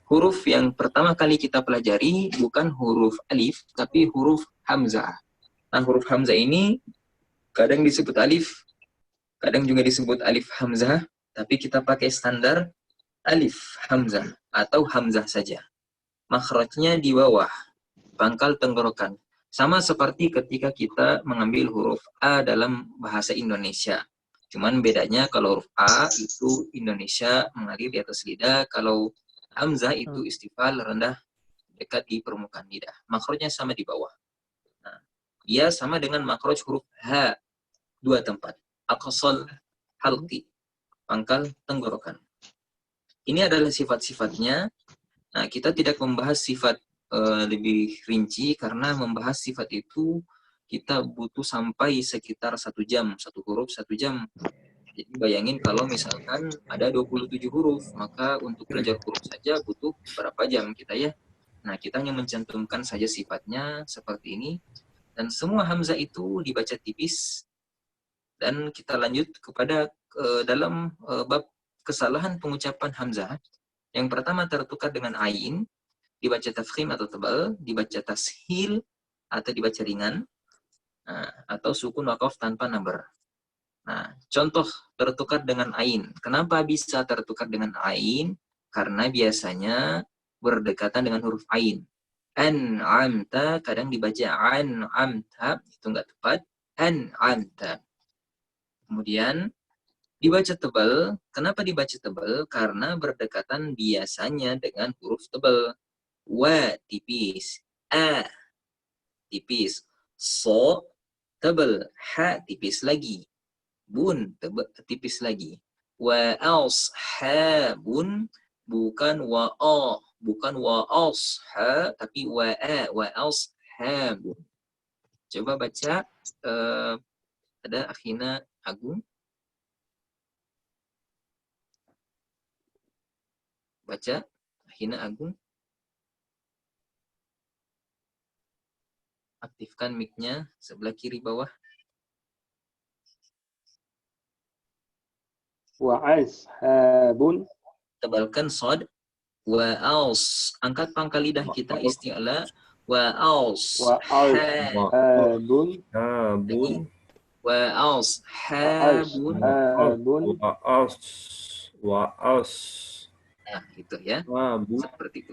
huruf yang pertama kali kita pelajari bukan huruf alif, tapi huruf hamzah. Nah, huruf hamzah ini kadang disebut alif, kadang juga disebut alif hamzah, tapi kita pakai standar alif hamzah atau hamzah saja. Makhrajnya di bawah, pangkal tenggorokan. Sama seperti ketika kita mengambil huruf A dalam bahasa Indonesia. Cuman bedanya kalau huruf A itu Indonesia mengalir di atas lidah, kalau hamzah itu istifal rendah dekat di permukaan lidah. Makhrajnya sama di bawah. Nah, dia sama dengan makhraj huruf H, dua tempat. Aqsal halqi, pangkal tenggorokan. Ini adalah sifat-sifatnya. Nah, kita tidak membahas sifat lebih rinci karena membahas sifat itu kita butuh sampai sekitar 1 jam, satu huruf 1 jam. Jadi bayangin kalau misalkan ada 27 huruf, maka untuk belajar huruf saja butuh berapa jam kita ya. Nah, kita hanya mencantumkan saja sifatnya seperti ini. Dan semua hamzah itu dibaca tipis. Dan kita lanjut kepada dalam bab kesalahan pengucapan hamzah. Yang pertama tertukar dengan ain, dibaca tafkhim atau tebal, dibaca tashil atau dibaca ringan, atau sukun waqaf tanpa nabar. Nah, contoh tertukar dengan ain. Kenapa bisa tertukar dengan ain? Karena biasanya berdekatan dengan huruf ain. An'amta kadang dibaca an'amta, itu enggak tepat. An'amta. Kemudian dibaca tebal. Kenapa dibaca tebal? Karena berdekatan biasanya dengan huruf tebal. Wa tipis, a tipis, so tebal, ha tipis lagi, bun tebal, tipis lagi. Wa ashabun, bukan wa a, bukan wa asha, tapi wa a, wa ashabun. Coba baca, ada akhina Agung. Baca akhina Agung. Aktifkan mic-nya sebelah kiri bawah. Wa ashabun. Tebalkan sod. Wa aus. Angkat pangkal lidah kita isti'la. Wa aus. Wa ashabun. Wa aus. Habun. Wa Nah, itu ya. Seperti itu.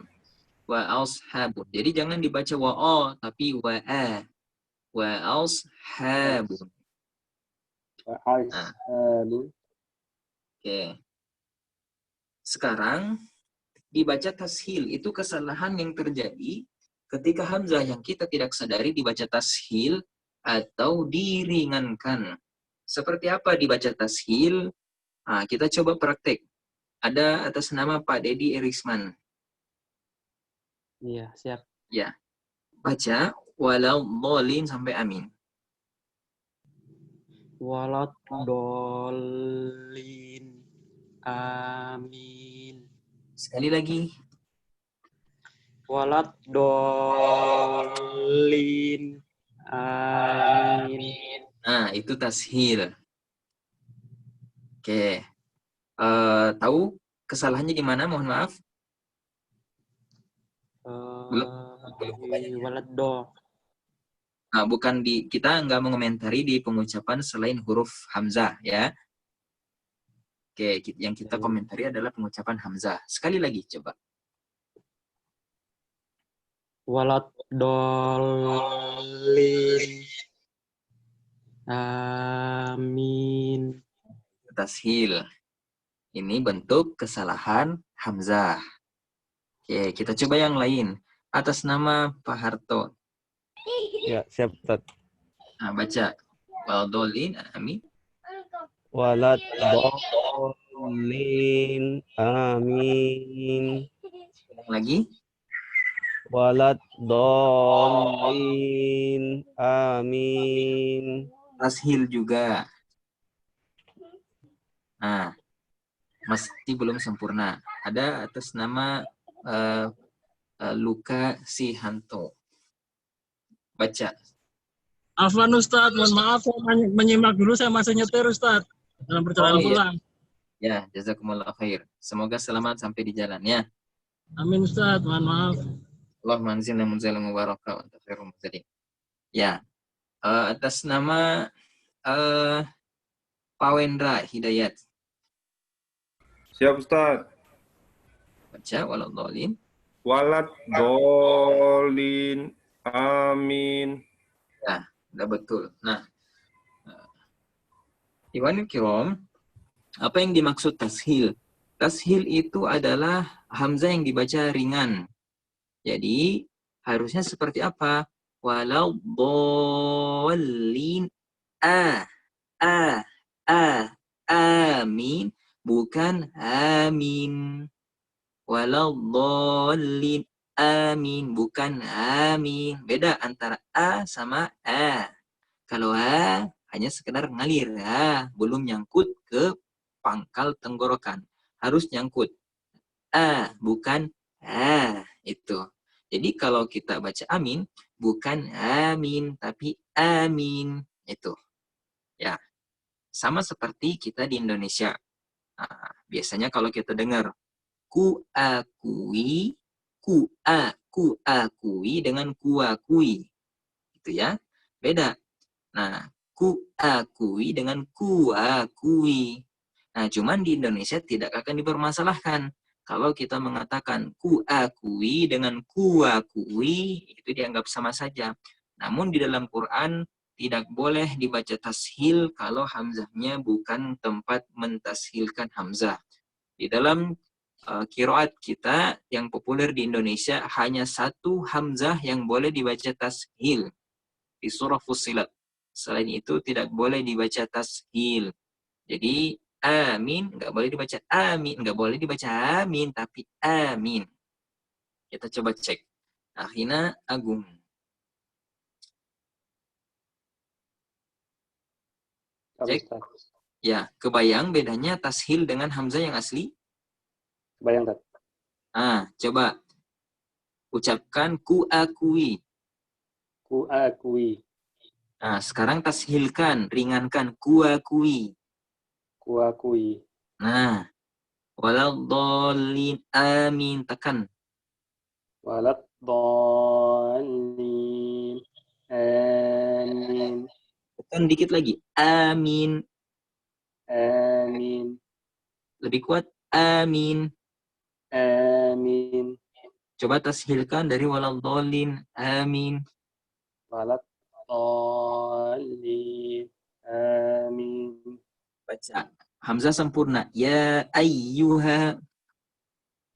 Wa aus habun. Jadi jangan dibaca wa o, tapi wa a. Wa aus habun. Nah, oke. Sekarang dibaca tashil. Itu kesalahan yang terjadi ketika hamzah yang kita tidak sadari dibaca tashil atau diringankan. Seperti apa dibaca tashil? Nah, kita coba praktek. Ada atas nama Pak Dedi Erisman. Iya, siap. Ya. Baca walau dolin sampai amin. Walat dolin amin. Sekali lagi. Walat dolin amin. Nah, itu tashil. Oke. Tahu kesalahannya di mana? Mohon maaf. Belum kebanyakan. Walat do. Nah, bukan kita nggak mengomentari di pengucapan selain huruf hamzah ya. Oke, yang kita komentari adalah pengucapan hamzah. Sekali lagi coba. Walat dolin amin. Tashil. Ini bentuk kesalahan hamzah. Oke, kita coba yang lain. Atas nama Pak Harto. Ya, siap, Ustaz. Nah, baca. Waldolin, amin. Walat dolin amin. Ulang lagi. Walat dolin amin. Tashil juga. Nah, masih belum sempurna. Ada atas nama Luka Sihanto. Baca. Afwan Ustaz, mohon maaf saya menyimak dulu, saya masih nyetir Ustaz dalam perjalanan pulang. Ya, jazakumullah khair. Semoga selamat sampai di jalan ya. Amin Ustaz, mohon maaf. Allah manzilna munzalan mubaraka wa anta khairul munzilin. Ya, atas nama Pak Wendra Hidayat. Siap Ustaz. Baca waladhdallin. Walat dolin. Amin. Udah betul. Nah, Ikhwanul Kiram, apa yang dimaksud tashil? Tashil itu adalah hamzah yang dibaca ringan. Jadi, harusnya seperti apa? Waladhdallin. Amin, bukan amin. Waladhdallin. Amin, bukan amin. Beda antara a sama a. Kalau a hanya sekedar ngalir, belum nyangkut ke pangkal tenggorokan. Harus nyangkut. Bukan itu. Jadi kalau kita baca amin, bukan amin, tapi amin. Itu. Ya, sama seperti kita di Indonesia. Nah, biasanya kalau kita dengar ku akui dengan ku akui. Gitu ya. Beda. Nah, ku akui dengan ku akui. Nah, cuman di Indonesia tidak akan dipermasalahkan. Kalau kita mengatakan ku akui dengan ku akui, itu dianggap sama saja. Namun di dalam Quran tidak boleh dibaca tashil kalau hamzahnya bukan tempat mentashilkan hamzah. Di dalam qiraat kita yang populer di Indonesia hanya satu hamzah yang boleh dibaca tashil di surah Fussilat. Selain itu tidak boleh dibaca tashil. Jadi amin nggak boleh dibaca amin, nggak boleh dibaca amin, tapi amin. Kita coba cek. Akhina Agung. Cek. Ya, kebayang bedanya tashil dengan hamzah yang asli? Bayang, Tat. Coba ucapkan ku akui. Ku akui. Nah, sekarang tashilkan, ringankan ku akui. Ku akui. Nah, waladhdallin amin, tekan. Walat dolin. Amin. Tekan dikit lagi. Amin. Amin. Lebih kuat. Amin. Amin. Coba Coba tashilkan dari waladhdallin. Amin. walat dolin. Amin. Baca. Hamzah sempurna. Ya ayyuha.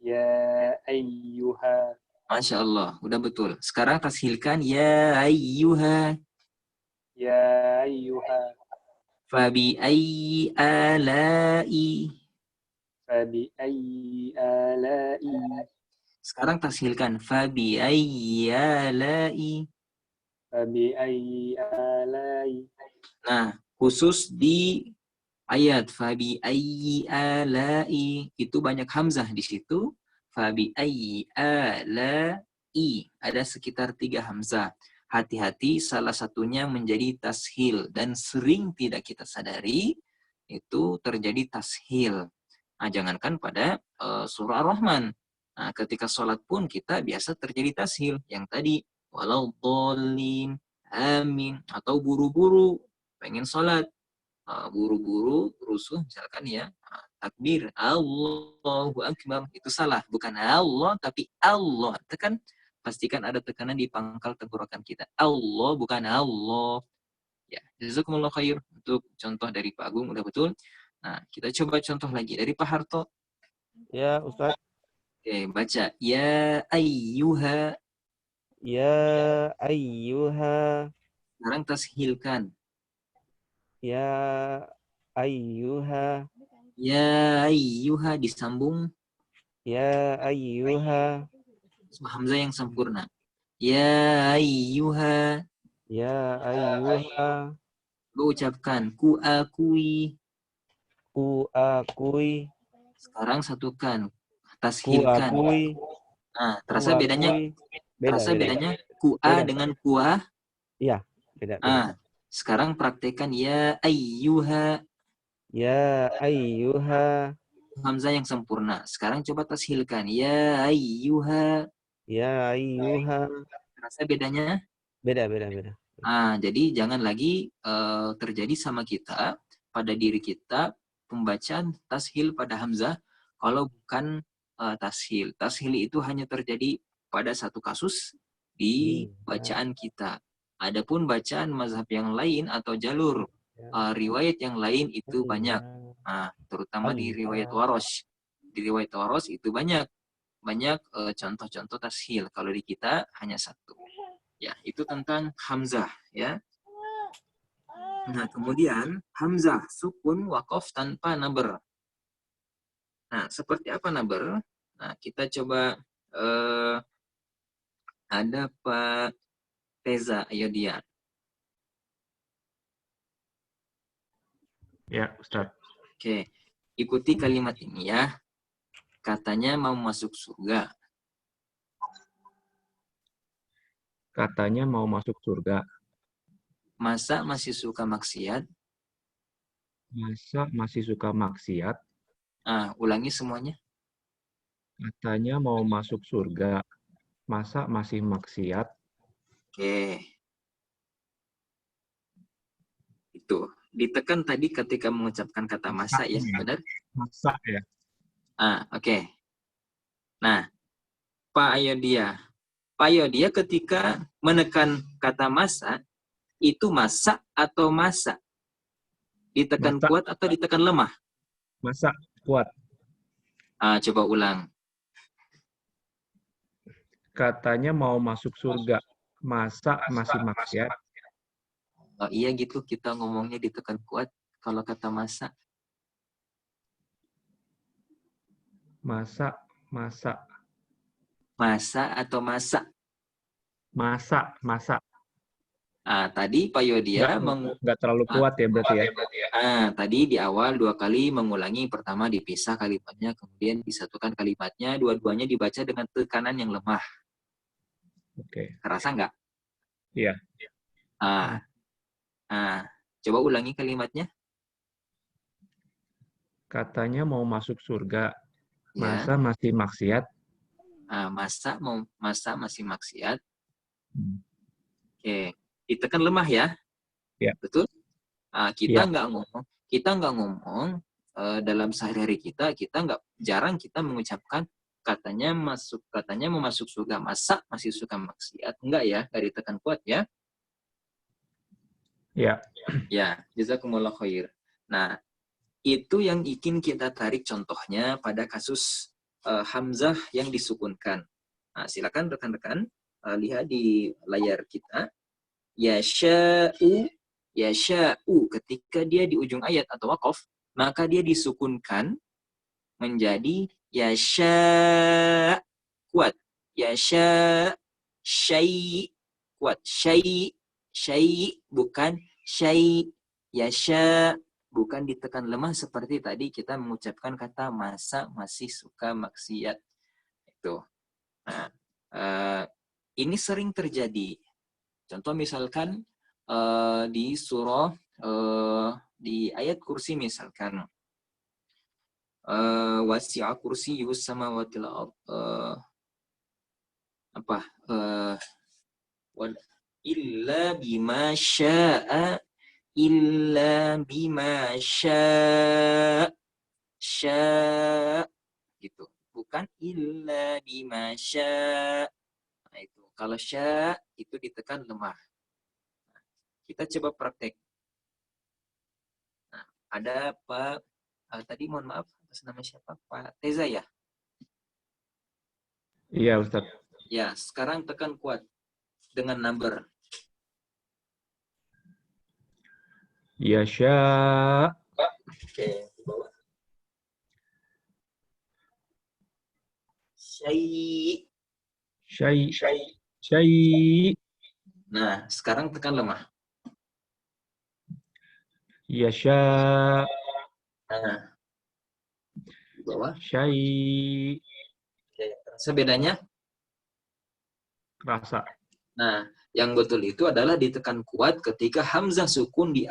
Ya ayyuha. Masya Allah. Udah betul. Sekarang tashilkan. Ya ayyuha. Ya ayyuha. Fabi ayyi alai. Fabi ayyi alai. Sekarang tashilkan. Fabi ayyi alai. Fabi ayyi alai. Nah, khusus di ayat fabi ayyi alai itu banyak hamzah di situ. Fabi ayyi alai ada sekitar 3 hamzah. Hati-hati salah satunya menjadi tashil dan sering tidak kita sadari itu terjadi tashil. Nah, jangankan pada surah Ar-Rahman. Nah, ketika sholat pun kita biasa terjadi tashil. Yang tadi waladhdallin, amin, atau buru-buru pengen sholat. Buru-buru rusuh misalkan ya, takbir Allahu Akbar, itu salah, bukan Allah tapi Allah. Tekan, pastikan ada tekanan di pangkal tenggorokan kita. Allah bukan Allah. Ya, jazakumullah khair untuk contoh dari Pak Agung, udah betul. Nah, kita coba contoh lagi dari Pak Harto. Ya, Ustaz. Oke, baca ya ayyuha. Ya ayyuha. Sekarang tashilkan. Ya ayyuha. Ya ayyuha disambung Ya ayyuha. hamzah yang sempurna. Ya ayyuha. Ya ayyuha. Lu ucapkan ku akui. Ku akui. Sekarang satukan, Ku tashilkan. akui. Nah, Ku terasa bedanya? akui. Beda, Terasa beda. bedanya ku a Beda. dengan kuah? Iya, beda. Sekarang praktekkan ya ayyuha. Ya ayyuha. hamzah yang sempurna. Sekarang coba tashilkan. Ya ayyuha. Ya ayyuha. Rasa bedanya? Beda. Jadi jangan lagi terjadi sama kita, pada diri kita, pembacaan tashil pada hamzah kalau bukan tashil. Tashil itu hanya terjadi pada satu kasus di bacaan kita. Adapun bacaan mazhab yang lain atau jalur riwayat yang lain itu banyak. Terutama di riwayat Warosh. Di riwayat Warosh itu banyak contoh-contoh tashil. Kalau di kita hanya satu. Ya, itu tentang hamzah ya. Nah, kemudian hamzah sukun waqaf tanpa naber. Nah, seperti apa naber? Nah, kita coba ada Pak Teza, ayo dia. Ya, Ustadz. Oke, ikuti kalimat ini ya. Katanya mau masuk surga. Katanya mau masuk surga. Masa masih suka maksiat? Masa masih suka maksiat? Ulangi semuanya. Katanya mau masuk surga. Masa masih maksiat? Oke. Itu. Ditekan tadi ketika mengucapkan kata masa ya, benar? Masa ya. Oke. Nah, Pak Ayodia ketika menekan kata masa, itu masa atau masa? Ditekan Masa. kuat atau ditekan lemah? Masa kuat. Coba ulang. Katanya mau masuk surga. Masa masih maksiat? Iya gitu, kita ngomongnya ditekan kuat kalau kata masa. Masa. Masa atau masa? Masa. Tadi Pak Yodia Nggak terlalu kuat ya berarti ya? Tadi di awal 2 kali mengulangi, pertama dipisah kalimatnya, kemudian disatukan kalimatnya, dua-duanya dibaca dengan tekanan yang lemah. Oke. Kerasa nggak? Iya. Coba ulangi kalimatnya. Katanya mau masuk surga. Masa Ya. masih maksiat? Masa masih maksiat. Hmm. Ditekan lemah ya. Ya. Betul? Kita Ya. nggak ngomong dalam sehari-hari jarang kita mengucapkan katanya mau masuk surga, masa masih suka maksiat. Enggak ya, nggak ditekan kuat ya. Ya. Ya, jazakumullah khair. Nah, itu yang ingin kita tarik contohnya pada kasus hamzah yang disukunkan. Nah, silakan rekan-rekan lihat di layar kita. Yasha'u ketika dia di ujung ayat atau waqaf, maka dia disukunkan menjadi yasha' kuat. Yasha' syai' kuat. Syai' bukan syai'. Yasha' bukan ditekan lemah seperti tadi kita mengucapkan kata masa masih suka maksiat. Itu. Nah, ini sering terjadi. Contoh misalkan di surah di ayat kursi misalkan wasi'a kursiyyus samawati wal ard illa bima syaa gitu, bukan illa bima syaa. Nah, itu kalau syaa itu ditekan lemah. Kita coba praktek. Nah, ada Pak tadi mohon maaf atas nama siapa? Pak Teza ya? Iya, Ustaz. Ya, sekarang tekan kuat dengan number. Yasha. Oke, di bawah. Syai. Nah, sekarang tekan lemah. Yasha. Nah, di bawah. Syai. Oke, terasa bedanya? Rasa. Nah, yang betul itu adalah ditekan kuat ketika hamzah sukun di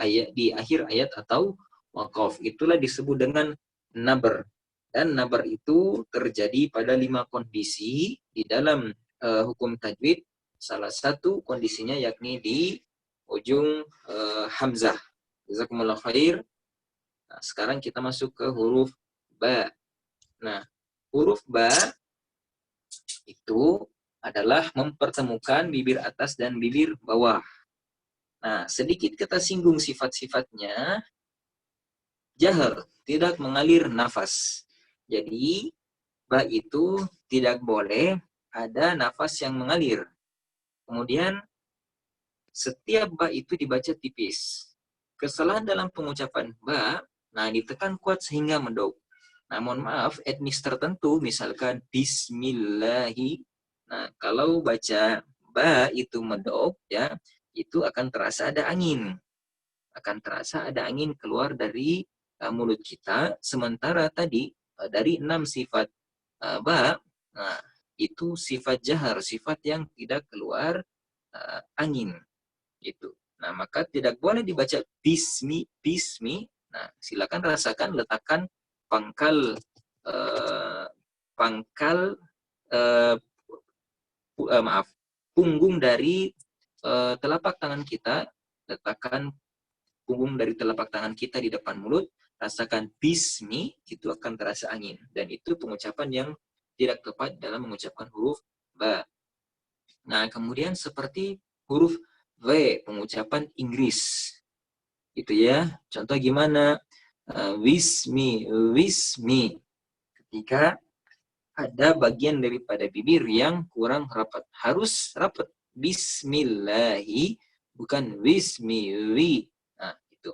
akhir ayat atau waqaf. Itulah disebut dengan naber. Dan nabar itu terjadi pada 5 kondisi di dalam hukum tajwid. Salah satu kondisinya yakni di ujung hamzah. Jazakumullah khair. Nah, sekarang kita masuk ke huruf ba. Nah, huruf ba itu adalah mempertemukan bibir atas dan bibir bawah. Nah, sedikit kita singgung sifat-sifatnya. Jahar, tidak mengalir nafas. Jadi, ba itu tidak boleh ada nafas yang mengalir. Kemudian, setiap ba itu dibaca tipis. Kesalahan dalam pengucapan ba, nah ditekan kuat sehingga mendok. Nah, mohon maaf, etnis tertentu, misalkan bismillahi, nah kalau baca ba itu mendok, ya, itu akan terasa ada angin. Akan terasa ada angin keluar dari mulut kita, sementara tadi dari 6 sifat ba, nah, itu sifat jahar, sifat yang tidak keluar angin. Itu. Nah, maka tidak boleh dibaca bismi, bismi. Nah, silakan rasakan letakkan pangkal punggung dari telapak tangan kita, letakkan punggung dari telapak tangan kita di depan mulut, rasakan bismi, itu akan terasa angin. Dan itu pengucapan yang tidak tepat dalam mengucapkan huruf ba. Nah, kemudian seperti huruf W, pengucapan Inggris. Itu ya. Contoh gimana? Wismi, wismi. Ketika ada bagian daripada bibir yang kurang rapat. Harus rapat. Bismillahi, bukan wismiwi. Nah, itu.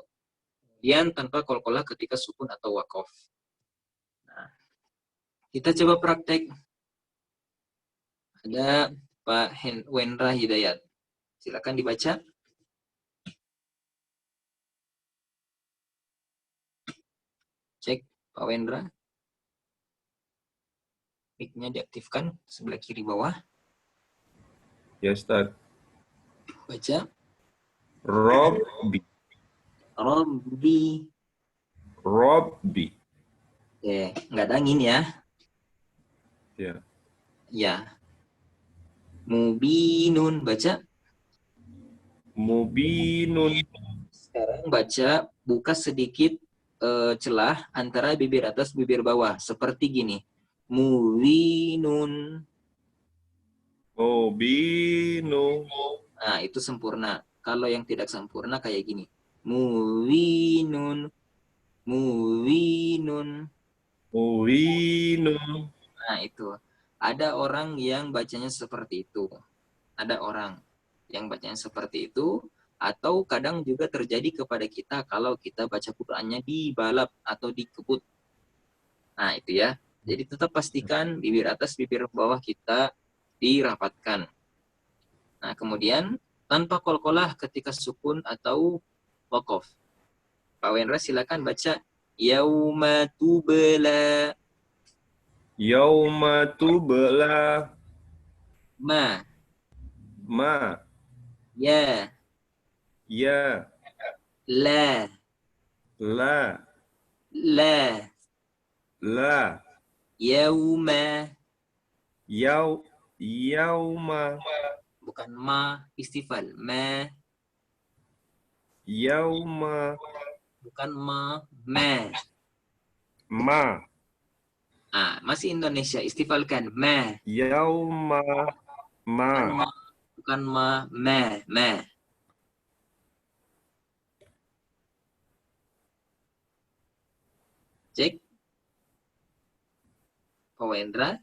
Kemudian tanpa qalqalah ketika sukun atau waqaf. Nah, kita coba praktek. Ada Pak Wendra Hidayat. Silakan dibaca. Cek Pak Wendra. Mic-nya diaktifkan sebelah kiri bawah. Ya, Ustaz. Baca. Robbi. Robbi. Robbi. Nggak ada angin ya. Ya. Ya. Mubinun. Baca. Mubinun. Sekarang baca, buka sedikit celah antara bibir atas bibir bawah. Seperti gini. Mubinun. Mubinun. Nah, itu sempurna. Kalau yang tidak sempurna kayak gini. Muwinun. Muwinun. Muwinun. Nah, itu. Ada orang yang bacanya seperti itu. Ada orang yang bacanya seperti itu. Atau kadang juga terjadi kepada kita kalau kita baca Qur'annya dibalap atau dikebut. Nah, itu ya. Jadi tetap pastikan bibir atas, bibir bawah kita dirapatkan. Nah, kemudian tanpa qalqalah ketika sukun atau waqaf. Pak Wendra silakan baca yauma tubla. Yauma tubla. Ma. Ma. Ya. Ya. La. La. La. La. Yauma. Yauma. Bukan ma, istifal. Ma. Yauma. Bukan ma, ma. Ma. Ah, masih Indonesia, istifalkan ma. Yauma. Ma. Bukan ma, ma. Cek. Pak Wendra.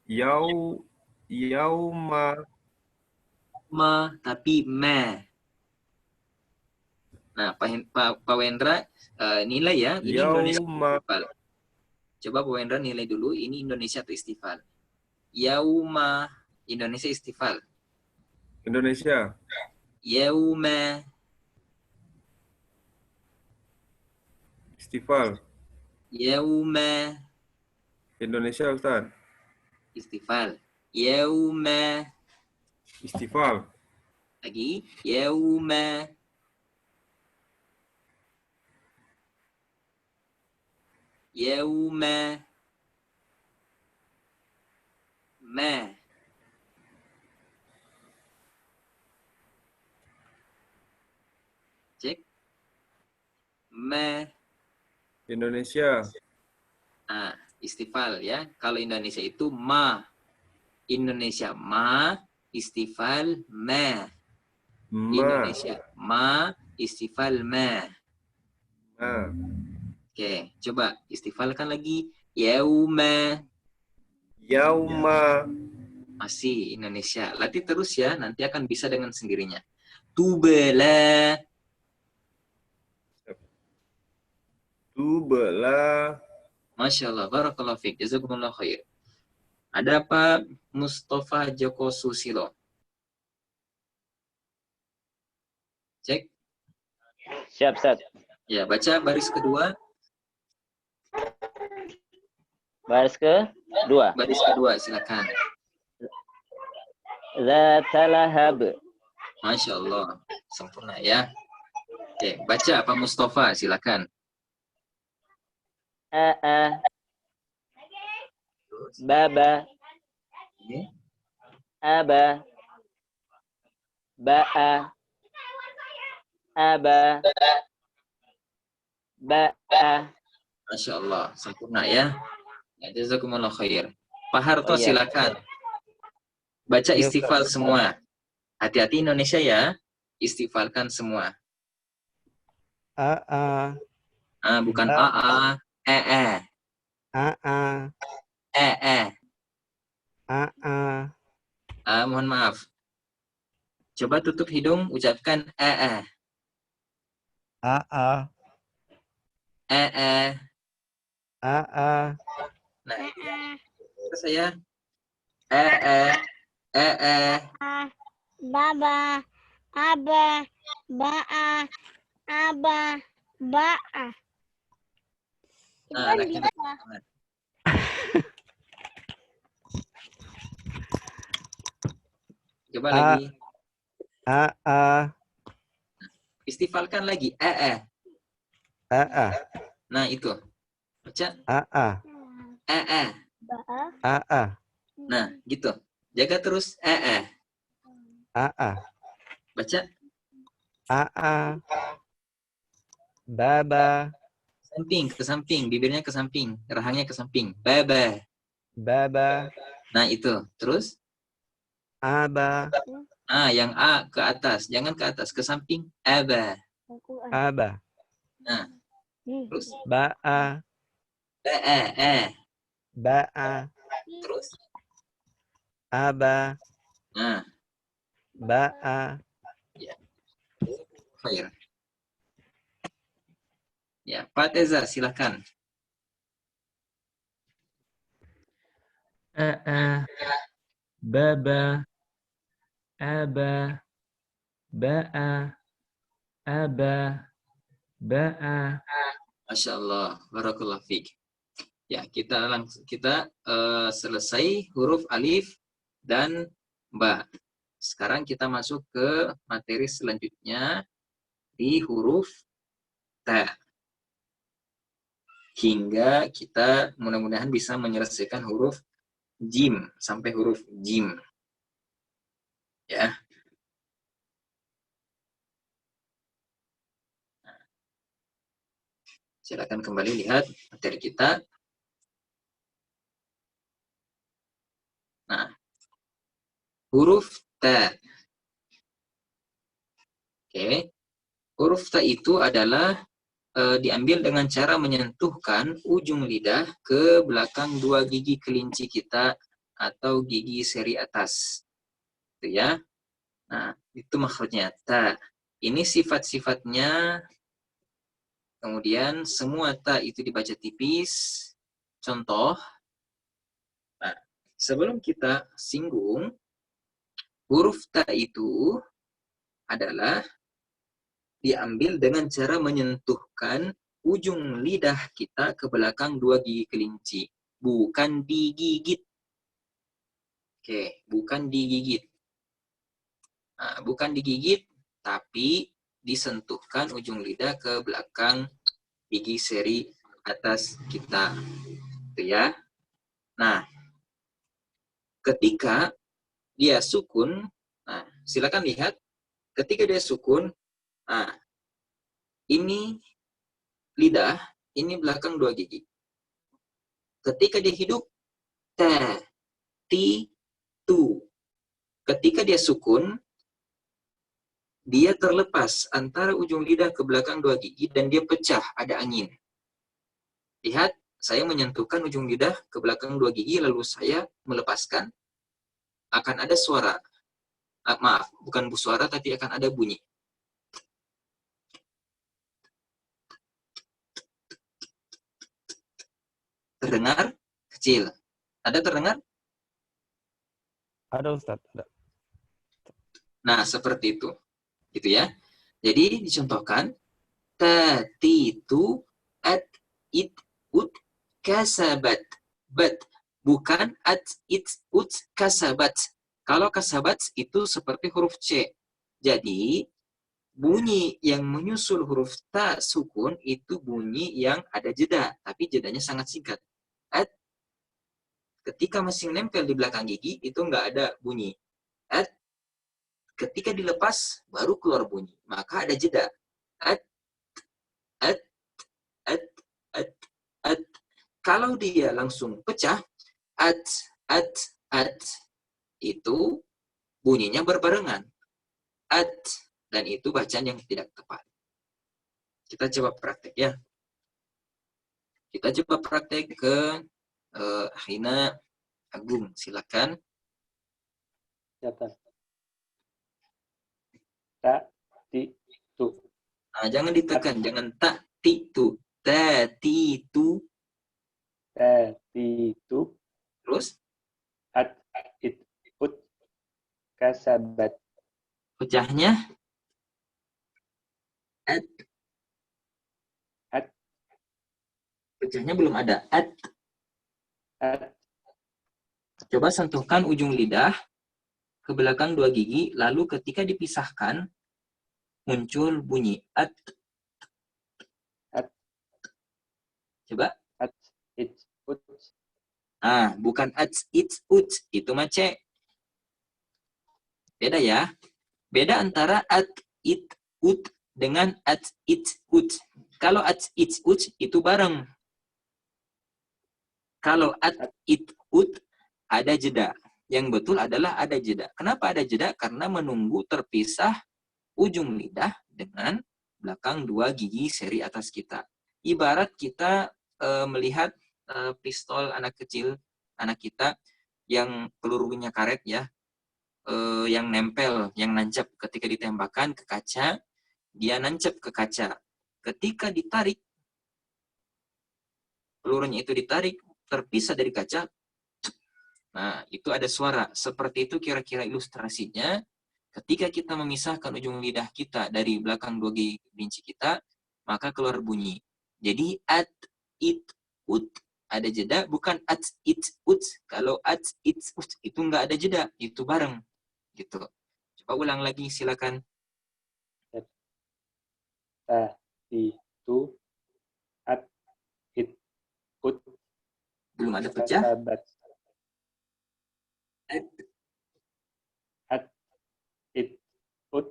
Yauma. Ma, tapi ma. Nah, Pak Wendra nilai ya. Ini Indonesia istifal. Coba Pak Wendra nilai dulu. Ini Indonesia atau istifal? Yauma. Indonesia istifal. Indonesia. Yauma. Istifal. Yauma. Indonesia, Ustaz. Istifal. Yauma. Istifal. Lagi. Yauma. Yauma. Ma. Cek. Ma. Indonesia. Ah, istifal ya. Kalau Indonesia itu ma. Indonesia ma, istifal ma. Ma. Indonesia ma, istifal ma. Ma. Oke, coba istifalkan lagi. Yauma. Yauma. Masih Indonesia. Latih terus ya, nanti akan bisa dengan sendirinya. Tubala. Tubala. Masya Allah, barakallahu fiik, jazakumullah khair. Ada Pak Mustafa Joko Susilo. Cek. Siap, Ustaz. Ya, baca baris kedua. Baris kedua. Baris kedua, silakan. Zatalahab. Masya Allah, sempurna ya. Oke, baca Pak Mustafa, silakan. A'a. Baba. Oke. Aba. Ba'a. Aba. Ba'a. Masya Allah, sempurna ya. Ya, jazakumullah khair. Pak Harto, Oh, iya. silakan. Baca Iya, istifal semua. Hati-hati Indonesia ya. Istifalkan semua. A, Ah, bukan Ba. a, e, A, e. A, Mohon maaf. Coba tutup hidung, ucapkan e. A, E. A, Nah, ke saya. E. Baba, aba, ba'a, aba, ba'a. Nah, Kan laki-laki. bisa. Coba A. lagi. A, Istifalkan lagi. E. A, Nah, itu. Baca. A, E. Ba'a. A, Nah, gitu. Jaga terus. E. A, Baca. A, Baba, Samping, ke samping. Bibirnya ke samping. Rahangnya ke samping. Baba. Baba, Nah, itu. Terus. Aba, Yang A ke atas. Jangan ke atas. Ke samping. Aba. Aba, Nah, terus. Ba'a, E. Ba'a, Terus. Aba, Nah, Ba'a, khair. Ya, Pak Teza, silakan. A'a. Baba. Aba. Ba'a. Aba. Ba'a. Masya Allah, barakallahu fiik. Ya, kita selesai huruf alif dan ba. Sekarang kita masuk ke materi selanjutnya di huruf ta. Hingga kita mudah-mudahan bisa menyelesaikan huruf jim sampai huruf jim. Ya. Silakan kembali lihat materi kita. Nah, huruf ta. Oke. Huruf ta itu adalah diambil dengan cara menyentuhkan ujung lidah ke belakang dua gigi kelinci kita atau gigi seri atas. Itu ya. Nah, itu maksudnya ta. Ini sifat-sifatnya. Kemudian semua ta itu dibaca tipis. Contoh. Nah, sebelum kita singgung, huruf ta itu adalah diambil dengan cara menyentuhkan ujung lidah kita ke belakang dua gigi kelinci. Bukan digigit. Oke, bukan digigit. Nah, bukan digigit, tapi disentuhkan ujung lidah ke belakang gigi seri atas kita. Itu ya. Nah, ketika dia sukun, nah, silakan lihat ketika dia sukun, nah, ini lidah, ini belakang 2 gigi. Ketika dia hidup, ta, ti, tu. Ketika dia sukun, dia terlepas antara ujung lidah ke belakang 2 gigi dan dia pecah, ada angin. Lihat, saya menyentuhkan ujung lidah ke belakang 2 gigi lalu saya melepaskan, akan ada suara. Maaf, bukan suara tapi akan ada bunyi. Terdengar kecil. Ada terdengar? Ada Ustaz, ada. Nah, seperti itu. Gitu ya. Jadi dicontohkan tatitu at it ut kasabat. Bat, bukan at it ut kasabat. Kalau kasabat itu seperti huruf C. Jadi bunyi yang menyusul huruf ta sukun itu bunyi yang ada jeda, tapi jedanya sangat singkat. At, ketika masih nempel di belakang gigi itu nggak ada bunyi. At, ketika dilepas baru keluar bunyi, maka ada jeda. At, at, at, at, at. Kalau dia langsung pecah, at, itu bunyinya berbarengan. At, dan itu bacaan yang tidak tepat. Kita coba praktek ya. Kita coba praktek ke Hina Agung, silakan. Siapa? Ta, ti, tu. Nah, jangan ditekan, jangan tak ti tu, ta ti tu, Ta, ti, tu. terus At, it, ut. Kasabat. pecahnya at, At. pecahnya belum ada at. At. Coba sentuhkan ujung lidah ke belakang 2 gigi, lalu ketika dipisahkan muncul bunyi at. At. Coba. At, it, ut. Ah, bukan at, it, ut. Itu mah C. Beda ya. Beda antara at, it, ut dengan at, it, ut. Kalau at, it, ut itu bareng. Kalau at, it, ut ada jeda. Yang betul adalah ada jeda. Kenapa ada jeda? Karena menunggu terpisah ujung lidah dengan belakang 2 gigi seri atas kita. Ibarat kita melihat pistol anak kecil, anak kita yang pelurunya karet ya, yang nempel, yang nancap ketika ditembakkan ke kaca, dia nancap ke kaca. Ketika ditarik, pelurunya itu ditarik, terpisah dari kaca, nah itu ada suara. Seperti itu kira-kira ilustrasinya. Ketika kita memisahkan ujung lidah kita dari belakang 2 gigi kelinci kita, maka keluar bunyi. Jadi at, it, ut ada jeda, bukan at, it, ut. Kalau at, it, ut itu nggak ada jeda, itu bareng. Gitu. Coba ulang lagi, silakan. Ta, ti, tu. At, it, ut. Belum ada pecah. Kasabat. At, At, it, ut.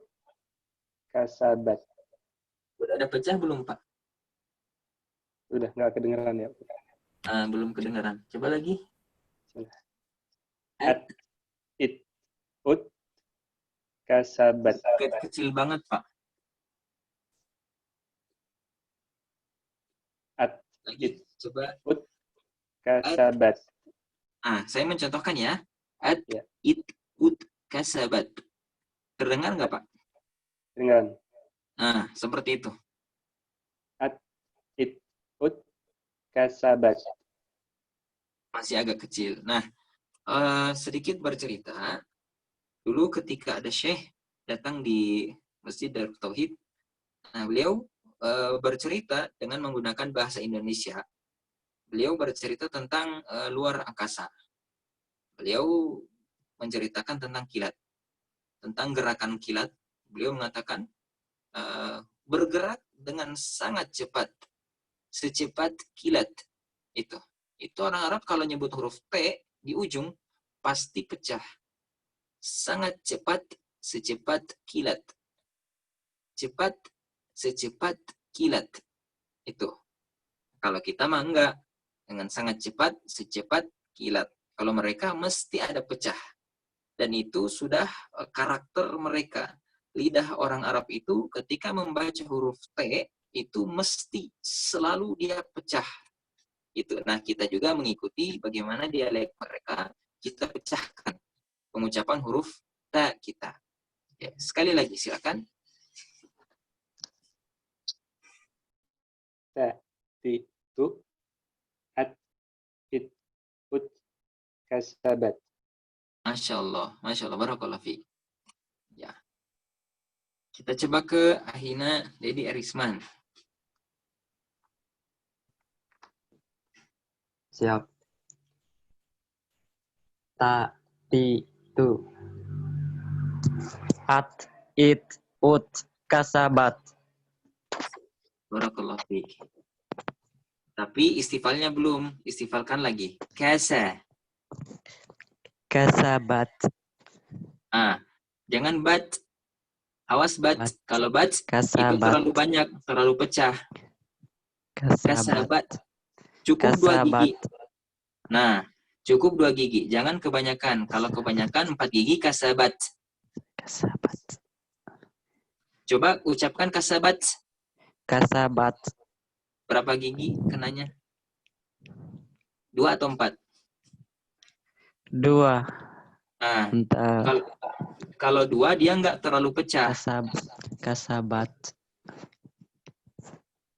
Kasabat. udah ada pecah belum, Pak? Udah nggak kedengeran ya? Belum kedengaran. Coba lagi. At, it, ut. Kasabat. Kecil banget, Pak. At, Lagi. Coba. ut. Kasabat. Saya mencontohkan ya. At, Ya. it, ut, kasabat. Terdengar nggak, Pak? Dengan Seperti itu. at, it, ut. Kasabat. Masih agak kecil. Nah, sedikit bercerita. Dulu ketika ada syekh datang di Masjid Darut Tauhid, nah, beliau bercerita dengan menggunakan bahasa Indonesia. Beliau bercerita tentang luar angkasa. Beliau menceritakan tentang kilat, tentang gerakan kilat. Beliau mengatakan bergerak dengan sangat cepat secepat kilat. Itu orang Arab kalau nyebut huruf T di ujung pasti pecah. Sangat cepat, secepat kilat. Cepat, secepat kilat. Itu. Kalau kita mah enggak. Dengan sangat cepat, secepat kilat. Kalau mereka mesti ada pecah. Dan itu sudah karakter mereka. Lidah orang Arab itu ketika membaca huruf T, itu mesti selalu dia pecah. Itu. Nah, kita juga mengikuti bagaimana dialek mereka, kita pecahkan pengucapan huruf T kita. Ya, sekali lagi, silakan. Ta, ti, tu, at, it, ut, kasabat. Masya Allah, barakallahu fiik. Ya. Kita coba ke Ahina Dedi Arisman. Siap. Ta, ti, tu. At, it, ut, kasabat. Barakallahu fiik. Tapi istifalnya belum, istifalkan lagi. Kasa. Kasabat. Jangan bat. Awas bat. Bat. Kalau bat, itu Kasabat. terlalu banyak, terlalu pecah. Kasabat. Kasabat. Cukup 2 gigi. Kasabat. Nah, cukup 2 gigi. Jangan kebanyakan. Kalau kebanyakan 4 gigi kasabat. Kasabat. Coba ucapkan kasabat. Kasabat. Berapa gigi kenanya? 2 atau 4? 2. Nah, Entah. kalau 2 dia nggak terlalu pecah. Kasabat.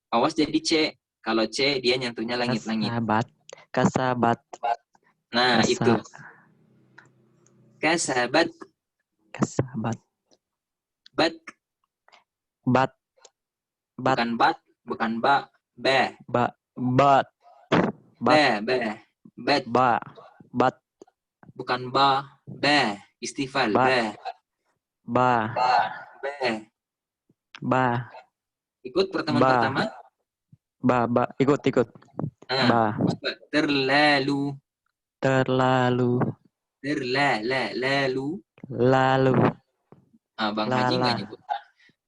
Awas jadi C. Kalau C dia nyentuhnya langit-langit. Kasabat. Nah, itu. Kasabat. Kasabat. Bat. Bat. Bukan bat. Bukan ba. Ba. Bat. Ba. Ba. Bat. Bat. Bukan ba. Ba. Istifal. Ba. Ba. Ba. Ba. Ba. Ikut pertemuan Ba. pertama. Ba. Ikut. Ba. Terlalu. Terlalu. Lalu. Lalu. Bang Haji nggak nyebut.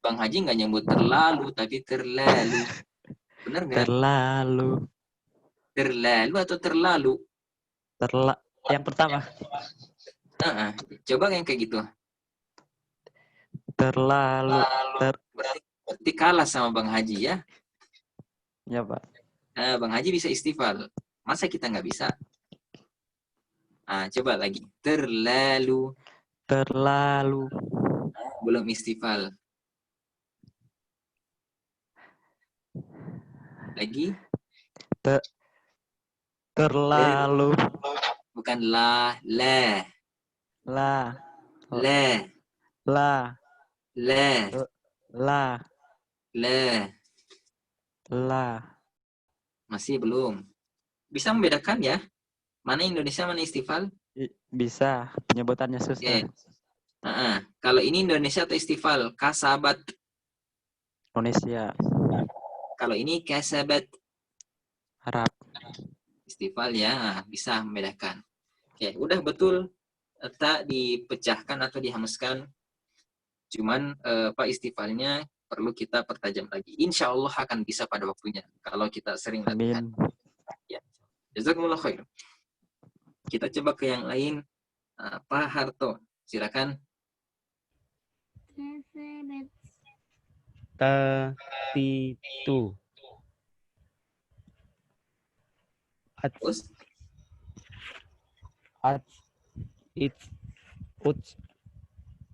Bang Haji nggak nyebut terlalu, tapi terlalu. Benar nggak? Terlalu. Terlalu atau terlalu? Yang pertama. Coba yang kayak gitu. Terlalu. Berarti kalah sama Bang Haji ya. Ya, Pak. Bang Haji bisa istifal. Masa kita nggak bisa? Coba lagi. Terlalu. Terlalu. Belum istifal. Lagi. Terlalu. Bukan la. La. La. La. La. La. La. La. La. Masih belum. Bisa membedakan ya? Mana Indonesia, mana istifal? Bisa. Penyebutannya susah. Kalau ini Indonesia atau istifal? Kasabat. Indonesia. Kalau ini kasabat. Arab. Istifal ya, bisa membedakan. Oke, udah betul. Tak dipecahkan atau dihanguskan. Cuman Pak istifalnya perlu kita pertajam lagi. Insya Allah akan bisa pada waktunya. Kalau kita sering latihan. Ya. Jazakumullah khair. Kita coba ke yang lain. Pak Harto, silakan. Titu. Terus? It. Ut.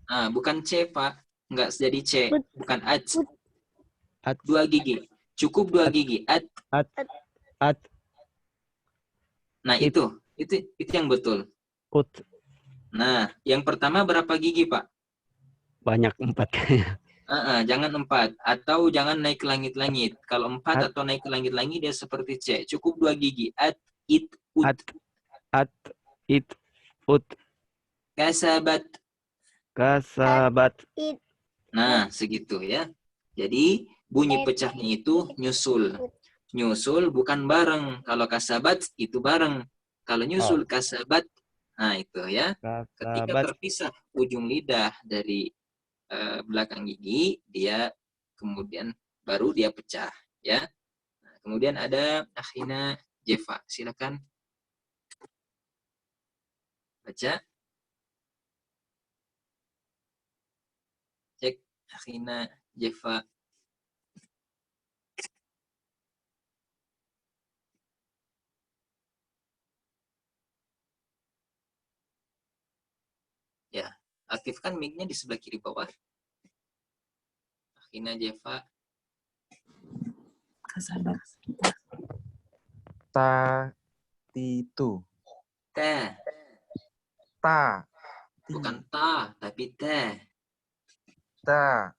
Bukan C, Pak. Enggak jadi C. Bukan at. 2 gigi. Cukup 2 gigi. At. Nah, itu yang betul. Ut. Nah, yang pertama berapa gigi, Pak? Banyak 4. Jangan 4. Atau jangan naik ke langit-langit. Kalau 4 atau naik ke langit-langit, dia seperti C. Cukup 2 gigi. At, it, ut. At, it, ut. Kasabat. It. Nah, segitu ya. Jadi, bunyi pecahnya itu nyusul. Nyusul bukan bareng. Kalau kasabat itu bareng. Kalau nyusul kasabat, nah itu ya. Ketika Kasabat. terpisah ujung lidah dari belakang gigi, dia kemudian baru dia pecah, ya. Nah, kemudian ada akhina jefa. Silakan baca. Cek akhina jefa. Ya, aktifkan mic-nya di sebelah kiri bawah. Akhina jefa. Ta, titu. Teh. Ta, Bukan ta, tapi teh. ta,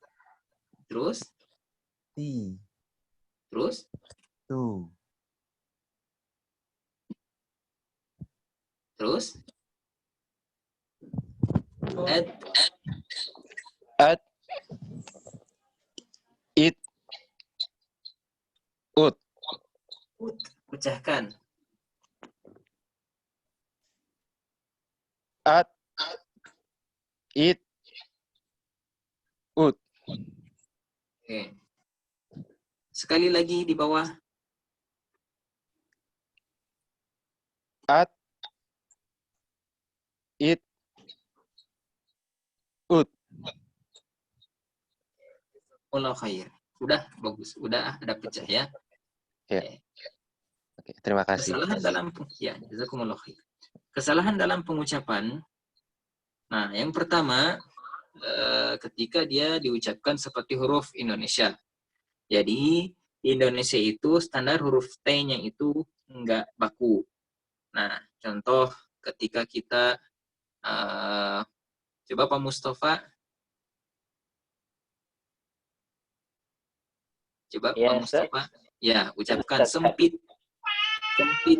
Terus, ti, terus, tu. terus. Ed, At, it, ut. pecahkan. At, it, ut. Oke. Sekali lagi di bawah. At, it, ut. Allah khair. Udah bagus, udah ada pecah ya. Ya. Oke, terima kasih. Kesalahan dalam ya, jazakumullah khair. Kesalahan dalam pengucapan. Nah, yang pertama ketika dia diucapkan seperti huruf Indonesia. Jadi Indonesia itu standar huruf T-nya itu enggak baku. Nah, contoh ketika kita coba Pak Mustafa. Coba Ya, Pak Mustafa. Ya, ucapkan sempit. Sempit.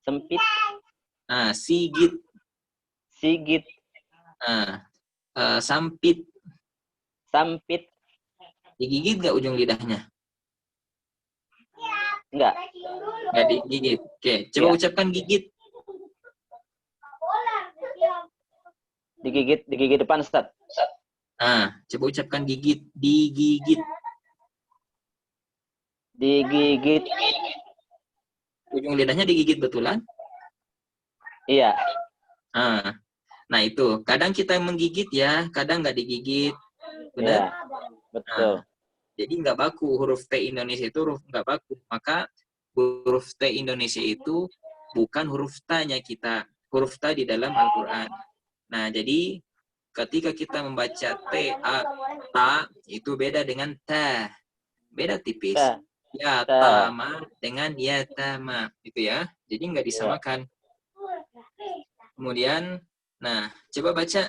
Sempit. Nah, sigit. Sigit. Nah, sampit. Sampit. Digigit nggak ujung lidahnya? Enggak. Nggak digigit. Oke, coba Ya. ucapkan gigit. Digigit depan, Ustaz. Nah, coba ucapkan gigit. Digigit. Digigit. Ujung lidahnya digigit betulan? Iya. Nah itu. Kadang kita menggigit ya, kadang nggak digigit. Benar? Iya. Betul. Nah, jadi nggak baku. Huruf T Indonesia itu huruf nggak baku. Maka huruf T Indonesia itu bukan huruf T-nya kita. Huruf T di dalam Al-Quran. Nah, jadi ketika kita membaca T-A, ta, itu beda dengan ta. Beda tipis. Ta. Ya, Ta. tama dengan ya, tama. Itu ya. Jadi nggak disamakan. Kemudian, nah, coba baca.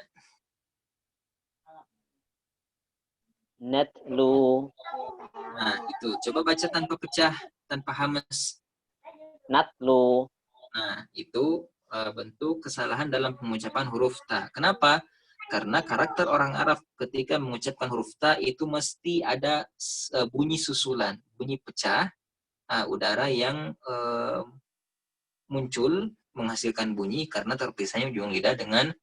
Natlu. Nah, itu. Coba baca tanpa pecah, tanpa hamas. Natlu. Nah, itu bentuk kesalahan dalam pengucapan huruf ta. Kenapa? Karena karakter orang Arab ketika mengucapkan huruf ta itu mesti ada bunyi susulan, bunyi pecah, udara yang muncul menghasilkan bunyi karena terpisahnya ujung lidah dengan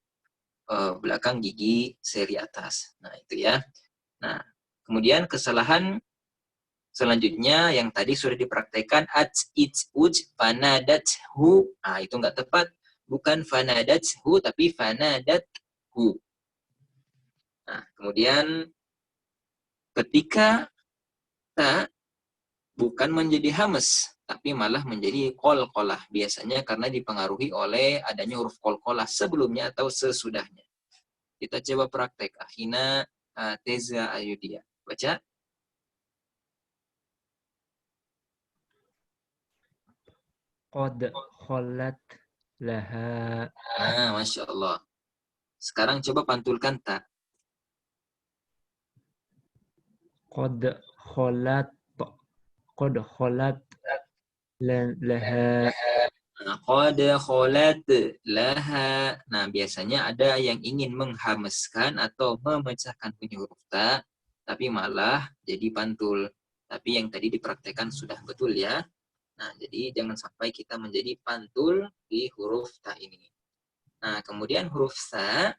belakang gigi seri atas. Nah, itu ya. Nah, kemudian kesalahan selanjutnya yang tadi sudah dipraktekkan at, it, uj, fanadat, hu. Nah, itu nggak tepat. Bukan fanadat hu, tapi fanadat hu. Nah, kemudian ketika ta bukan menjadi hamas, tapi malah menjadi qalqalah. Biasanya karena dipengaruhi oleh adanya huruf qalqalah sebelumnya atau sesudahnya. Kita coba praktek. Akhina teza ayudia. Baca. Qad khalat laha. Nah, Masya Allah. Sekarang coba pantulkan ta. Qad khalat laha. Nah, qad khalat laha. Nah, biasanya ada yang ingin menghamaskan atau memecahkan bunyi huruf ta, tapi malah jadi pantul. Tapi yang tadi dipraktekkan sudah betul ya. Nah, jadi jangan sampai kita menjadi pantul di huruf ta ini. Nah, kemudian huruf sa.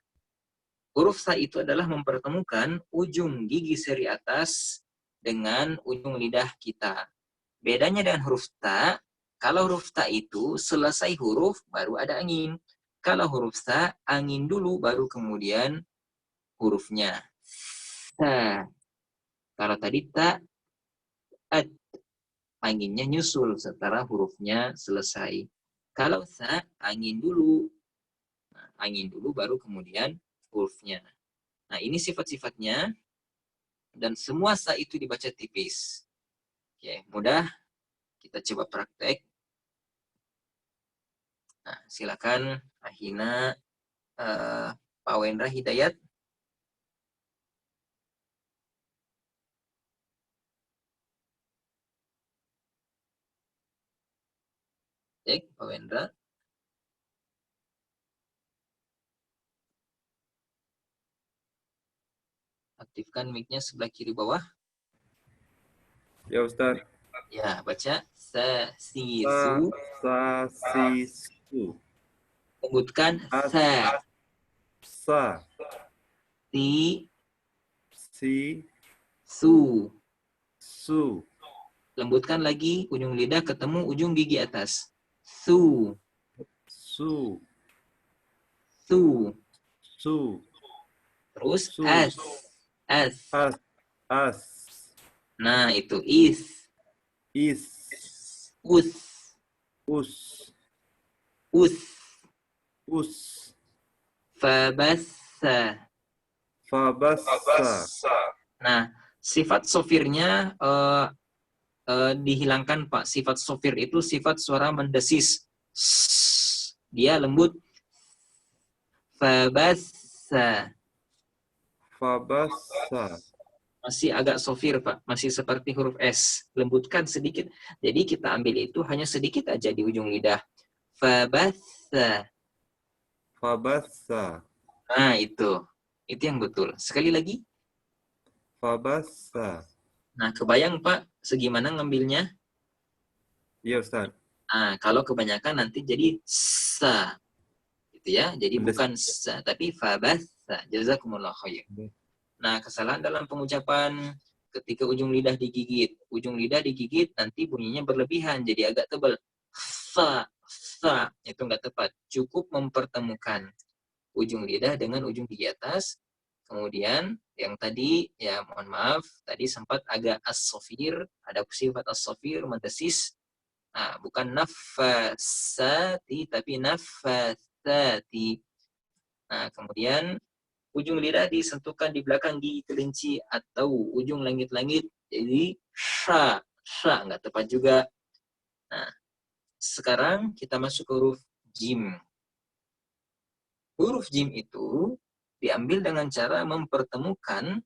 Huruf sa itu adalah mempertemukan ujung gigi seri atas dengan ujung lidah kita. Bedanya dengan huruf ta, kalau huruf ta itu selesai huruf baru ada angin. Kalau huruf sa, angin dulu baru kemudian hurufnya. Sa. Kalau tadi ta, at. Anginnya nyusul setelah hurufnya selesai. Kalau sa, angin dulu. Nah, angin dulu baru kemudian hurufnya. Nah, ini sifat-sifatnya. Dan semua sa itu dibaca tipis. Oke, mudah. Kita coba praktek. Nah, silakan Ahina, Pak Wendra Hidayat. Cek, Pak Wendra. Aktifkan mic-nya sebelah kiri bawah. Ya Ustaz. Ya, baca. Sa, si, Sa, su. sa, si, su. Sebutkan As, sa, sa, si, si, su. su. Lembutkan lagi ujung lidah ketemu ujung gigi atas. Su, Su, su. su, Terus su. as, as. As, as. Nah, itu is, Is, us, us, us. us. Fabassa. Fabassa. Nah, sifat sofirnya dihilangkan, Pak. Sifat sofir itu sifat suara mendesis. Dia lembut. Fabassa. Fabassa. Masih agak sofir, Pak. Masih seperti huruf S. Lembutkan sedikit. Jadi kita ambil itu hanya sedikit aja di ujung lidah. Fabassa. Fabassa. Nah, itu. Itu yang betul. Sekali lagi. Fabassa. Nah, kebayang, Pak, segimana ngambilnya? Iya Ustaz. Nah, kalau kebanyakan nanti jadi sa. Gitu ya. Jadi bukan sa, tapi fabassa. Jazakumullah khair. Nah, kesalahan dalam pengucapan ketika ujung lidah digigit. Ujung lidah digigit nanti bunyinya berlebihan, jadi agak tebal. Sa, sa, itu nggak tepat. Cukup mempertemukan ujung lidah dengan ujung gigi atas. Kemudian yang tadi, ya mohon maaf, tadi sempat agak as-sofir, ada sifat as-sofir, mendesis. Nah, bukan nafasati, tapi nafasati. Nah, kemudian ujung lidah disentuhkan di belakang gigi kelinci atau ujung langit-langit, jadi sha, sha, nggak tepat juga. Nah, sekarang kita masuk ke huruf jim. Huruf jim itu diambil dengan cara mempertemukan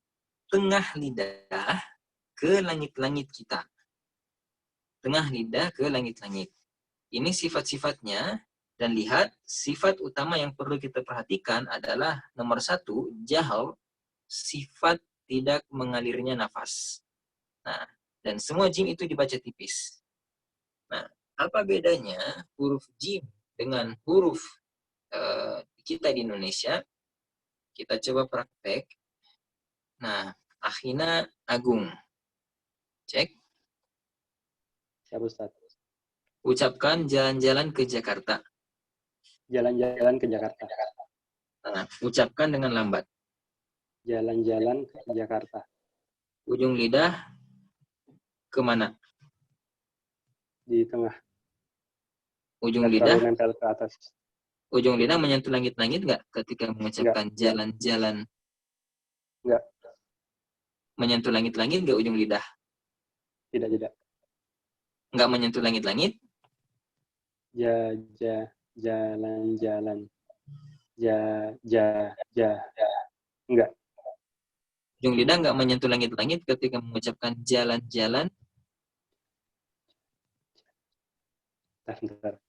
tengah lidah ke langit-langit kita. Tengah lidah ke langit-langit. Ini sifat-sifatnya. Dan lihat, sifat utama yang perlu kita perhatikan adalah nomor 1, jahal, sifat tidak mengalirnya nafas. Nah, dan semua jim itu dibaca tipis. Nah, apa bedanya huruf jim dengan huruf kita di Indonesia? Kita coba praktek. Nah, Akhina Agung. Cek. Siap Ustaz. Ucapkan jalan-jalan ke Jakarta. Jalan-jalan ke Jakarta. Nah, ucapkan dengan lambat. Jalan-jalan ke Jakarta. Ujung lidah kemana? Di tengah. Ujung Nggak lidah. terlalu nempel ke atas. Ujung lidah menyentuh langit-langit nggak ketika mengucapkan jalan-jalan? Nggak. Menyentuh langit-langit nggak ujung lidah? Tidak. Nggak menyentuh langit-langit? Jalan-jalan. Enggak. Ujung lidah nggak menyentuh langit-langit ketika mengucapkan jalan-jalan? Bentar.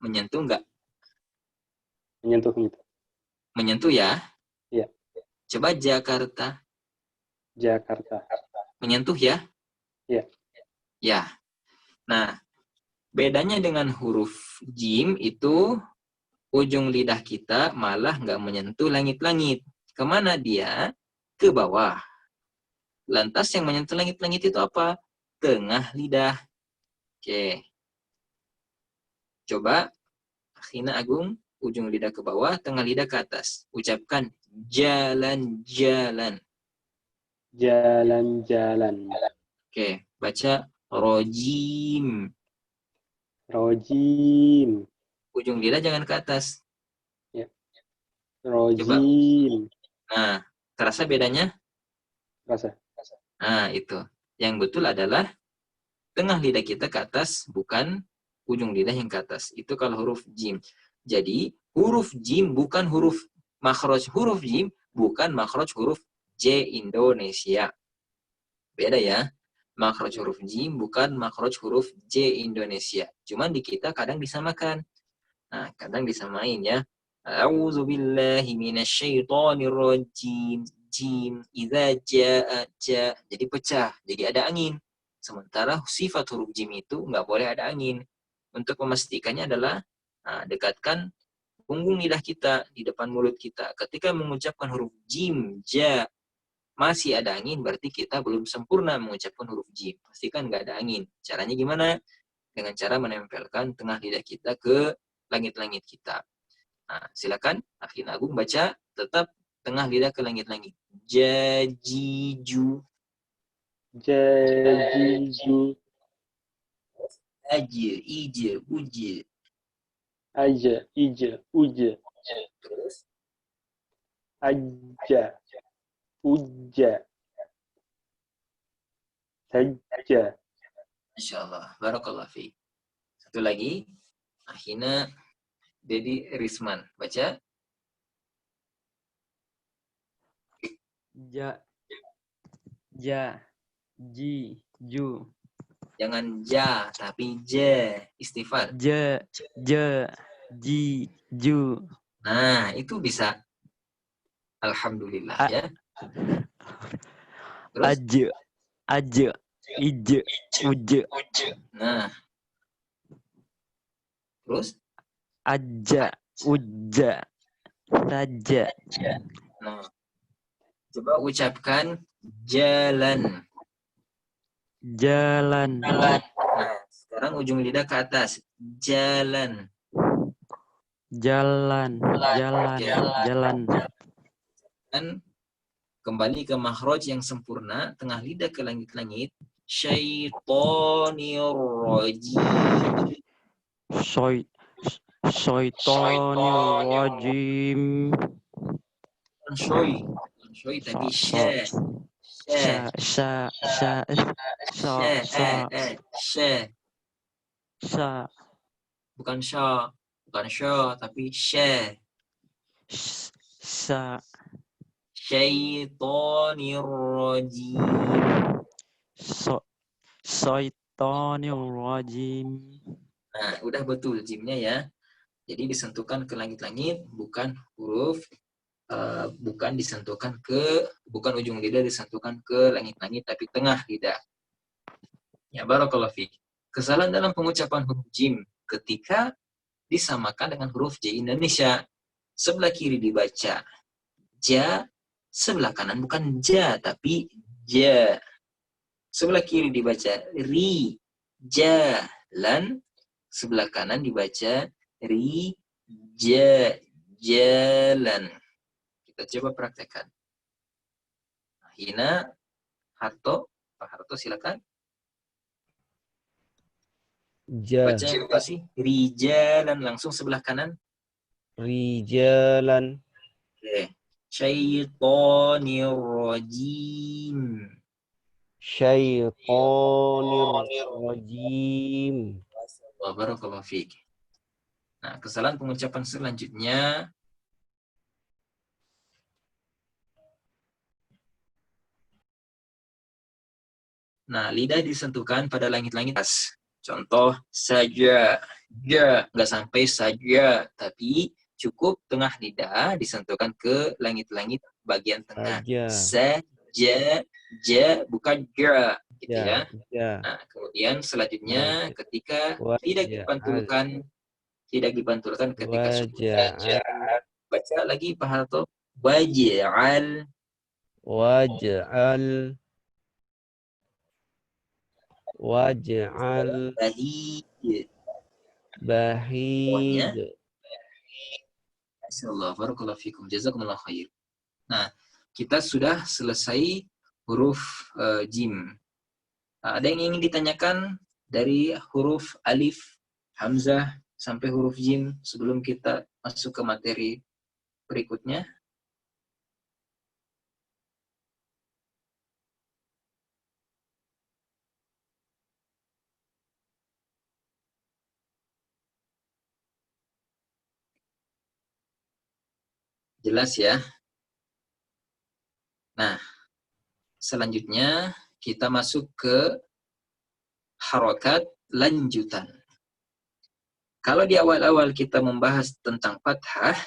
Menyentuh nggak? Menyentuh. Menyentuh ya? Iya. Coba Jakarta. Jakarta. Menyentuh ya? Ya. Ya. Nah, bedanya dengan huruf jim itu ujung lidah kita malah nggak menyentuh langit-langit. Kemana dia? Ke bawah. Lantas yang menyentuh langit-langit itu apa? Tengah lidah. Oke. Coba, Akhina Agung, ujung lidah ke bawah, tengah lidah ke atas. Ucapkan jalan-jalan. Jalan-jalan. Oke, baca rojim. Rojim. Ujung lidah jangan ke atas. Rojim. Nah, terasa bedanya? Rasa. Nah, itu. Yang betul adalah tengah lidah kita ke atas, bukan ujung lidah yang ke atas. Itu kalau huruf jim. Jadi, huruf jim bukan huruf makhraj. Huruf jim bukan makhraj huruf J Indonesia. Beda ya. Makhraj huruf jim bukan makhraj huruf J Indonesia. Cuman di kita kadang disamakan. Nah, kadang disamain ya. A'udzubillahi minasyaitonirrajim. Jim, idza jaa, ja. Jadi pecah, jadi ada angin. Sementara sifat huruf jim itu nggak boleh ada angin. Untuk memastikannya adalah dekatkan punggung lidah kita di depan mulut kita. Ketika mengucapkan huruf jim, ja, masih ada angin, berarti kita belum sempurna mengucapkan huruf jim. Pastikan nggak ada angin. Caranya gimana? Dengan cara menempelkan tengah lidah kita ke langit-langit kita. Nah, silakan Akhina Agung baca tetap tengah lidah ke langit-langit. Jajiju. Jajiju. Aja, ije, uje. Aja, ija, uja. Terus? Aja. Uja. Saja. Masya Allah. Barakallah fi. Satu lagi. Akhina Dedi Risman. Baca. Ja. Ja. Ji. Ju. Jangan ja, tapi je. Istighfar. Ja. Ja. Ji. Ju. Nah, itu bisa. Alhamdulillah ya. Terus? Aja. Aja. Ije. Uje. Nah. Terus? Aja. Uja. Saja. Nah. Coba ucapkan jalan. Jalan. Nah, sekarang ujung lidah ke atas. Jalan. Jalan. Jalan. Jalan. Dan kembali ke makhraj yang sempurna, tengah lidah ke langit-langit. Syaitonirrajim. Syaitonirrajim. Shoy tapi sya. Bukan sya, tapi sya. Syaitonirrajim. Syaitonirrajim. Nah, udah betul jimnya ya. Jadi disentuhkan ke langit-langit, bukan huruf, bukan ujung lidah disentuhkan ke langit-langit, tapi tengah lidah. Ya, barakallahu fiik. Kesalahan dalam pengucapan huruf jim ketika disamakan dengan huruf J Indonesia. Sebelah kiri dibaca ja, sebelah kanan bukan ja, tapi ja. Sebelah kiri dibaca ri, jalan. Sebelah kanan dibaca ri, jalan. Kita coba praktekkan. Hina, Harto, Pak Harto silakan. Baca apa sih? Rijalan, langsung sebelah kanan. Rijalan. Oke. Syaitonirrajim. Syaitonirrajim. Barakallahu fiik. Nah, kesalahan pengucapan selanjutnya lidah disentuhkan pada langit-langit atas. Contoh saja, ja, nggak sampai saja, tapi cukup tengah lidah disentuhkan ke langit-langit bagian tengah. ja bukan ja gitu ya. Ja. Nah, kemudian selanjutnya ketika tidak dipantulkan ketika sukun. Baca lagi Pak Harto. Waj'al bahid. Masyaallah, barakallahu fikum, jazakumullah khair. Nah, kita sudah selesai huruf jim. Ada yang ingin ditanyakan dari huruf alif, hamzah, sampai huruf jim sebelum kita masuk ke materi berikutnya? Jelas ya? Nah, selanjutnya kita masuk ke harokat lanjutan. Kalau di awal-awal kita membahas tentang fathah,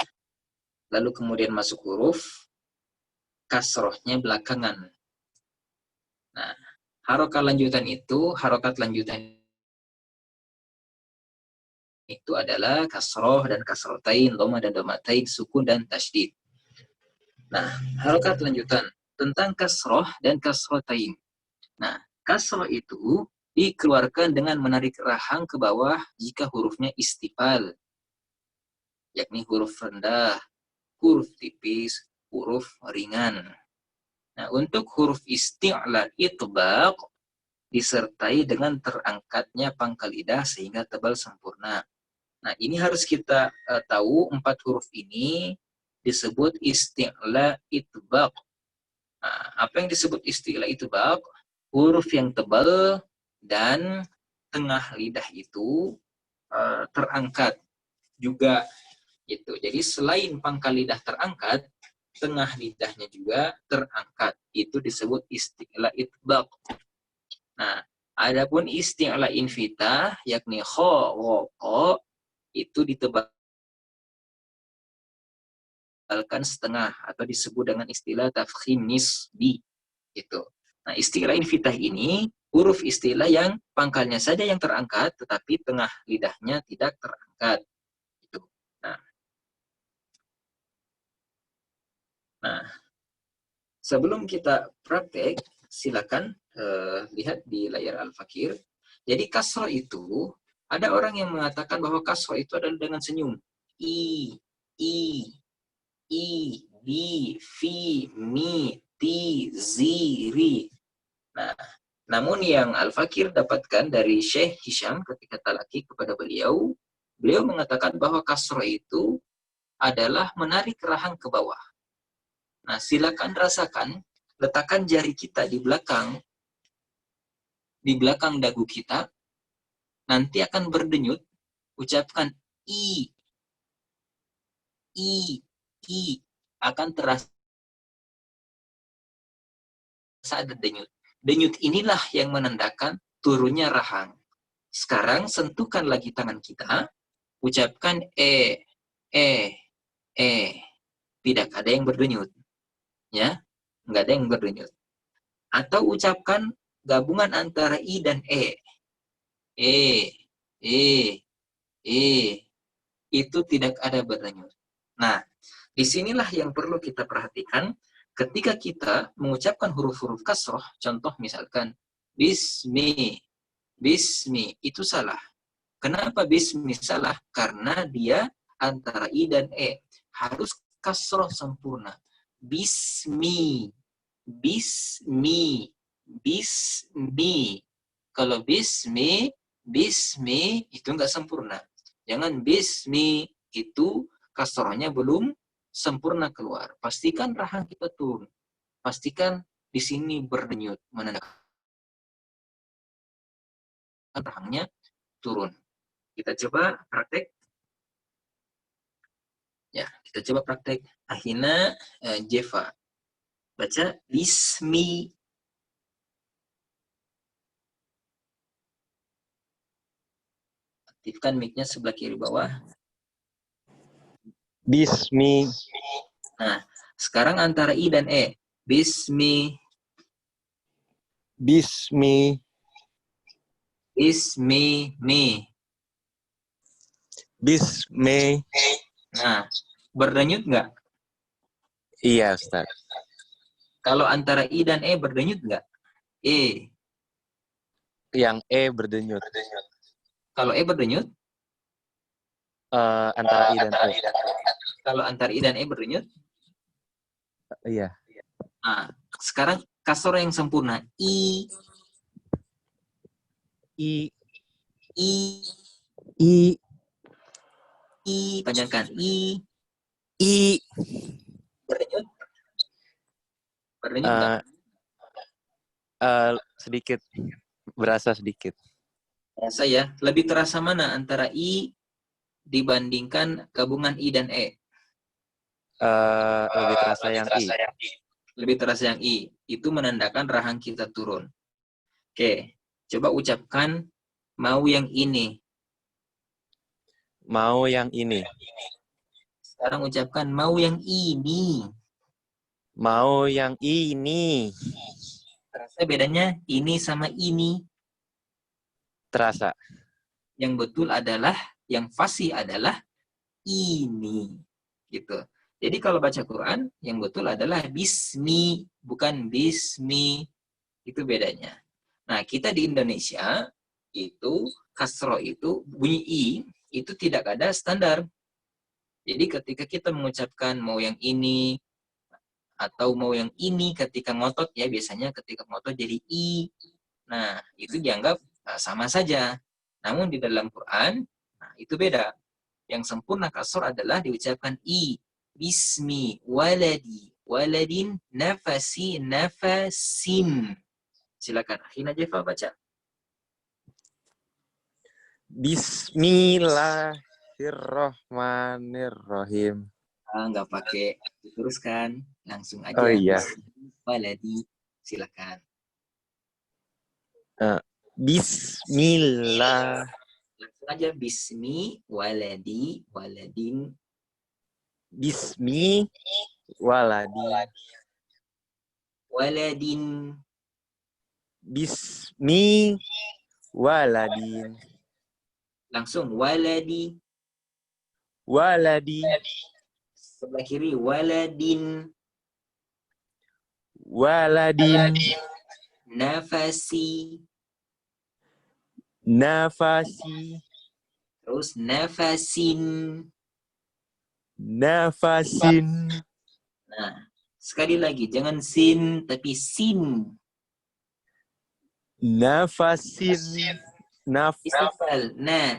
lalu kemudian masuk huruf, kasrohnya belakangan. Nah, harokat lanjutan itu adalah kasroh dan kasrotain, dhamma dan dhammatain, sukun dan tasydid. Nah, harokat lanjutan tentang kasroh dan kasrotain. Nah, kasroh itu dikeluarkan dengan menarik rahang ke bawah jika hurufnya istifal, yakni huruf rendah, huruf tipis, huruf ringan. Nah, untuk huruf isti'la itbaq disertai dengan terangkatnya pangkal lidah sehingga tebal sempurna. Nah, ini harus kita tahu 4 huruf ini disebut isti'la itbaq. Nah, apa yang disebut isti'la itbaq? Huruf yang tebal dan tengah lidah itu terangkat juga gitu. Jadi selain pangkal lidah terangkat, tengah lidahnya juga terangkat. Itu disebut isti'la itbaq. Nah, adapun isti'la infitah yakni kha, wa, qa itu ditebalkan setengah atau disebut dengan istilah tafkhim nisbi gitu. Nah, istilah infitah ini huruf istilah yang pangkalnya saja yang terangkat tetapi tengah lidahnya tidak terangkat gitu. Nah, sebelum kita praktek silakan lihat di layar Al-Fakir. Jadi kasroh itu ada orang yang mengatakan bahwa kasroh itu adalah dengan senyum. I, di, fi, mi, ti, zi, ri. Nah, namun yang Al-Fakir dapatkan dari Syekh Hisham ketika talaki kepada beliau mengatakan bahwa kasroh itu adalah menarik rahang ke bawah. Nah, silakan rasakan, letakkan jari kita di belakang dagu kita, nanti akan berdenyut, ucapkan i, akan terasa ada denyut. Denyut inilah yang menandakan turunnya rahang. Sekarang sentuhkan lagi tangan kita, ucapkan tidak ada yang berdenyut. Ya, nggak ada yang berdenyut. Atau ucapkan gabungan antara i dan itu tidak ada berdenyut. Nah, disinilah yang perlu kita perhatikan ketika kita mengucapkan huruf-huruf kasroh. Contoh misalkan bismi itu salah. Kenapa bismi salah? Karena dia antara i dan harus kasroh sempurna. Bismi. Kalau bismi itu nggak sempurna. Jangan bismi itu kasrohnya belum sempurna keluar. Pastikan rahang kita turun. Pastikan di sini berdenyut, menandakan rahangnya turun. Kita coba praktek. Ya, kita coba praktek. Ahina Jeva. Baca bismi. Aktifkan mic-nya sebelah kiri bawah. Bismi. Nah, sekarang antara i dan bismi. Bismi. Bismi, mi. Bismi. Nah, berdenyut nggak? Iya, Ustaz. Kalau antara I dan E berdenyut nggak? E. Yang E berdenyut. Kalau E berdenyut? Antara I dan E. Kalau antara I dan E berdenyut? Iya. Nah, sekarang kasroh yang sempurna. I. I. I. I. I. Panjangkan. I. I. Berdenyut? Berdenyut nggak? Sedikit. Berasa sedikit. Terasa ya. Lebih terasa mana antara I dibandingkan gabungan I dan E? Lebih terasa yang I. Lebih terasa yang I. Itu menandakan rahang kita turun. Oke. Coba ucapkan mau yang ini. Mau yang ini. Sekarang ucapkan mau yang ini. Mau yang ini. Terasa bedanya ini sama ini? Terasa. Yang betul adalah, yang fasih adalah ini. Gitu. Jadi kalau baca Quran, yang betul adalah bismi, bukan bismi. Itu bedanya. Nah, kita di Indonesia, itu kasroh itu, bunyi I, itu tidak ada standar. Jadi ketika kita mengucapkan mau yang ini, atau mau yang ini ketika ngotot, ya biasanya ketika ngotot jadi I. Nah, itu dianggap sama saja. Namun di dalam Quran, nah itu beda. Yang sempurna kasroh adalah diucapkan I. Bismi waladi waladin nafasi nafasin. Silakan Akhina Jefa baca. Bismillahirrahmanirrahim. Nggak pakai diteruskan, langsung aja. Oh iya. Waladi, silakan. Bismillah. Langsung aja bismi waladi waladin. Bismi waladi. Waladin. Bismi waladin. Langsung waladi. Waladi. Sebelah kiri waladin. Waladin. Nafasi. Nafasi. Terus nafasin. Nafasin. Nah, sekali lagi jangan sin tapi sin. Nafasin. Istifal.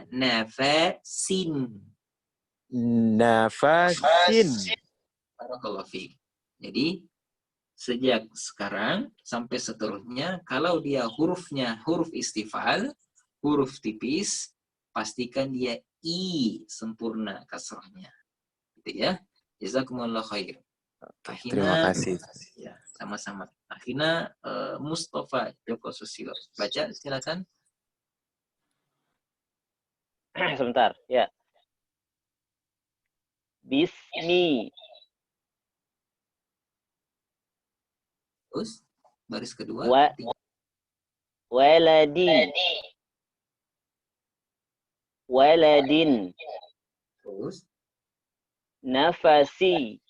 Nafasin. Nafasin. Barakallahu fiik. Jadi sejak sekarang sampai seterusnya, kalau dia hurufnya huruf istifal, huruf tipis, pastikan dia I sempurna kasrahnya. Gitu ya. Jazakumullah khair. Terima kasih. Ya, sama-sama. Akhirnya Mustafa Joko Susilo. Baca silakan. Sebentar, ya. Bismi. Terus baris kedua. Waladin. Waladin. Terus Nafasi.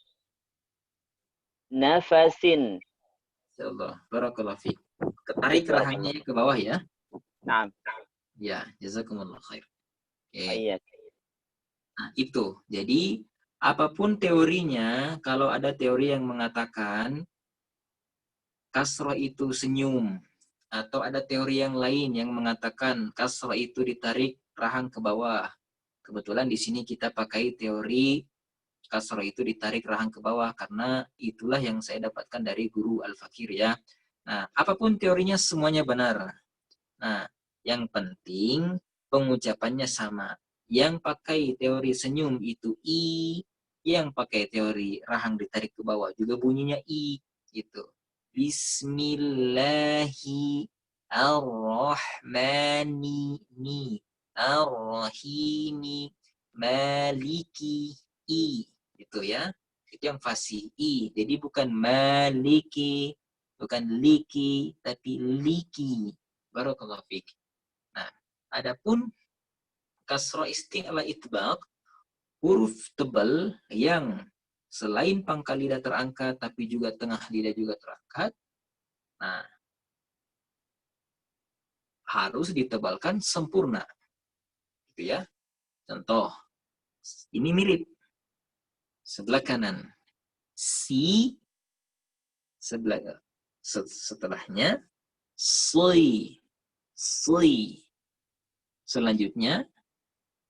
Nafasin. insyaallah. Barakallahu fiik. Ketarik rahangnya ke bawah ya. Nah. Ya, jazakumullah khair. Iya. Nah, itu. Jadi apapun teorinya, kalau ada teori yang mengatakan kasroh itu senyum, atau ada teori yang lain yang mengatakan kasroh itu ditarik rahang ke bawah. Kebetulan di sini kita pakai teori kasroh itu ditarik rahang ke bawah karena itulah yang saya dapatkan dari guru Al-Fakir ya. Nah, apapun teorinya semuanya benar. Nah, yang penting pengucapannya sama. Yang pakai teori senyum itu I, yang pakai teori rahang ditarik ke bawah juga bunyinya I gitu. Bismillahirrahmanirrahim. Ar-Rahimi. Maliki. I. Itu ya. Itu yang fasih I. Jadi bukan maliki. bukan liki, tapi liki. Barakallahu fiik. Nah, adapun kasrah isti'la itbaq, huruf tebal yang selain pangkal lidah terangkat, tapi juga tengah lidah juga terangkat, nah, harus ditebalkan sempurna. Gitu ya. Contoh, ini mirip. Sebelah kanan. Si, setelahnya, soi. Soi. Selanjutnya,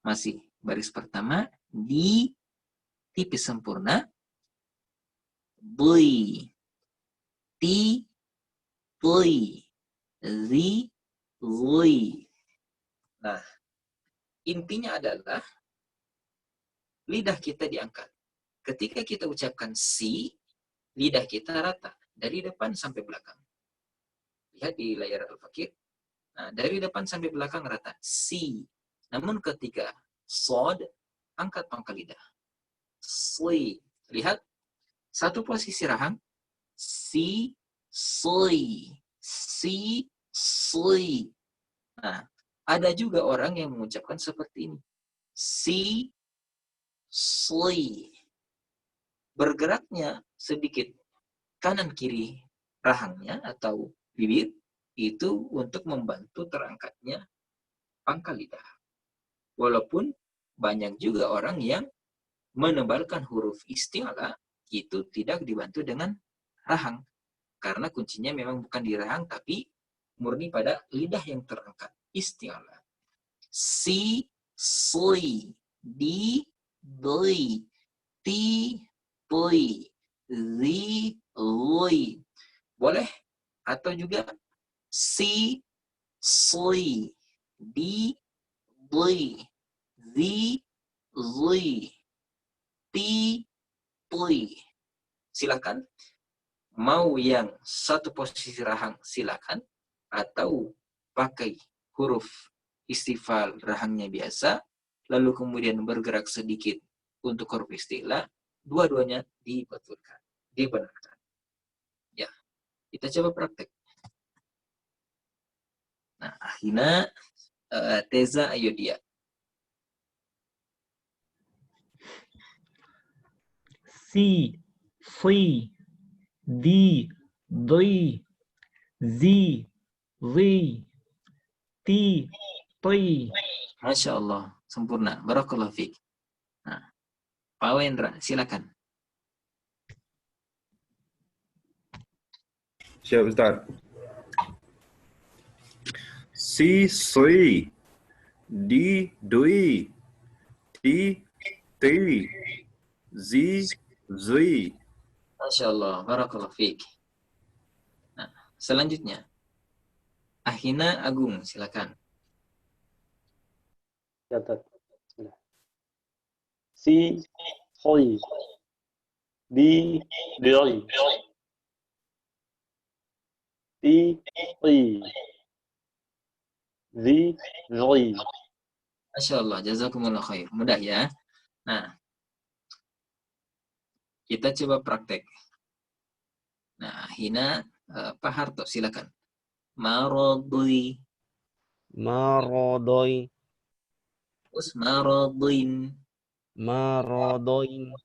masih baris pertama, di tipis sempurna, bui. Ti, bui. Zi, zui. Nah, intinya adalah lidah kita diangkat. Ketika kita ucapkan si, lidah kita rata dari depan sampai belakang. Lihat di layar Al-Fakir. Nah, dari depan sampai belakang rata. Si. Namun ketika sod, angkat pangkal lidah. Si. Lihat. Satu posisi rahang. Si, soi. Si, soi. Nah, ada juga orang yang mengucapkan seperti ini. Si, soi. Bergeraknya sedikit kanan kiri rahangnya atau bibir itu untuk membantu terangkatnya pangkal lidah. Walaupun banyak juga orang yang menebalkan huruf isti'la itu tidak dibantu dengan rahang. Karena kuncinya memang bukan di rahang tapi murni pada lidah yang terangkat. Isti'la. Si, soi, di, doi, ti, poi, zi, loi. Boleh? Atau juga si, soi, di, doi, zi, zui, ti, poi. Silakan. Mau yang satu posisi rahang silakan. Atau pakai huruf istifal rahangnya biasa. Lalu kemudian bergerak sedikit untuk huruf isti'la. Dua-duanya dibenarkan. Ya, kita coba praktek. Nah, akhirnya teza ayo dia. Si, di, doi, zi, zi, ti, toi. Masya Allah, sempurna. Barakallahu fiik. Nah, Pak Wendra, silakan. Siap, Ustaz. Si, sui, di, dui, ti, ti, zi, zui. Masya Allah, barakallahu fiik. Nah, selanjutnya. Ahina Agung, silakan. Catat. Si, hoi, di, doi, ti, ti, zi, zoi. Masya Allah, jazakumullah khair. Mudah ya. Nah, kita coba praktek. Nah, Hina, Pak Harto, silakan. Marodui. Marodoi. Terus maroduin. Marodoin.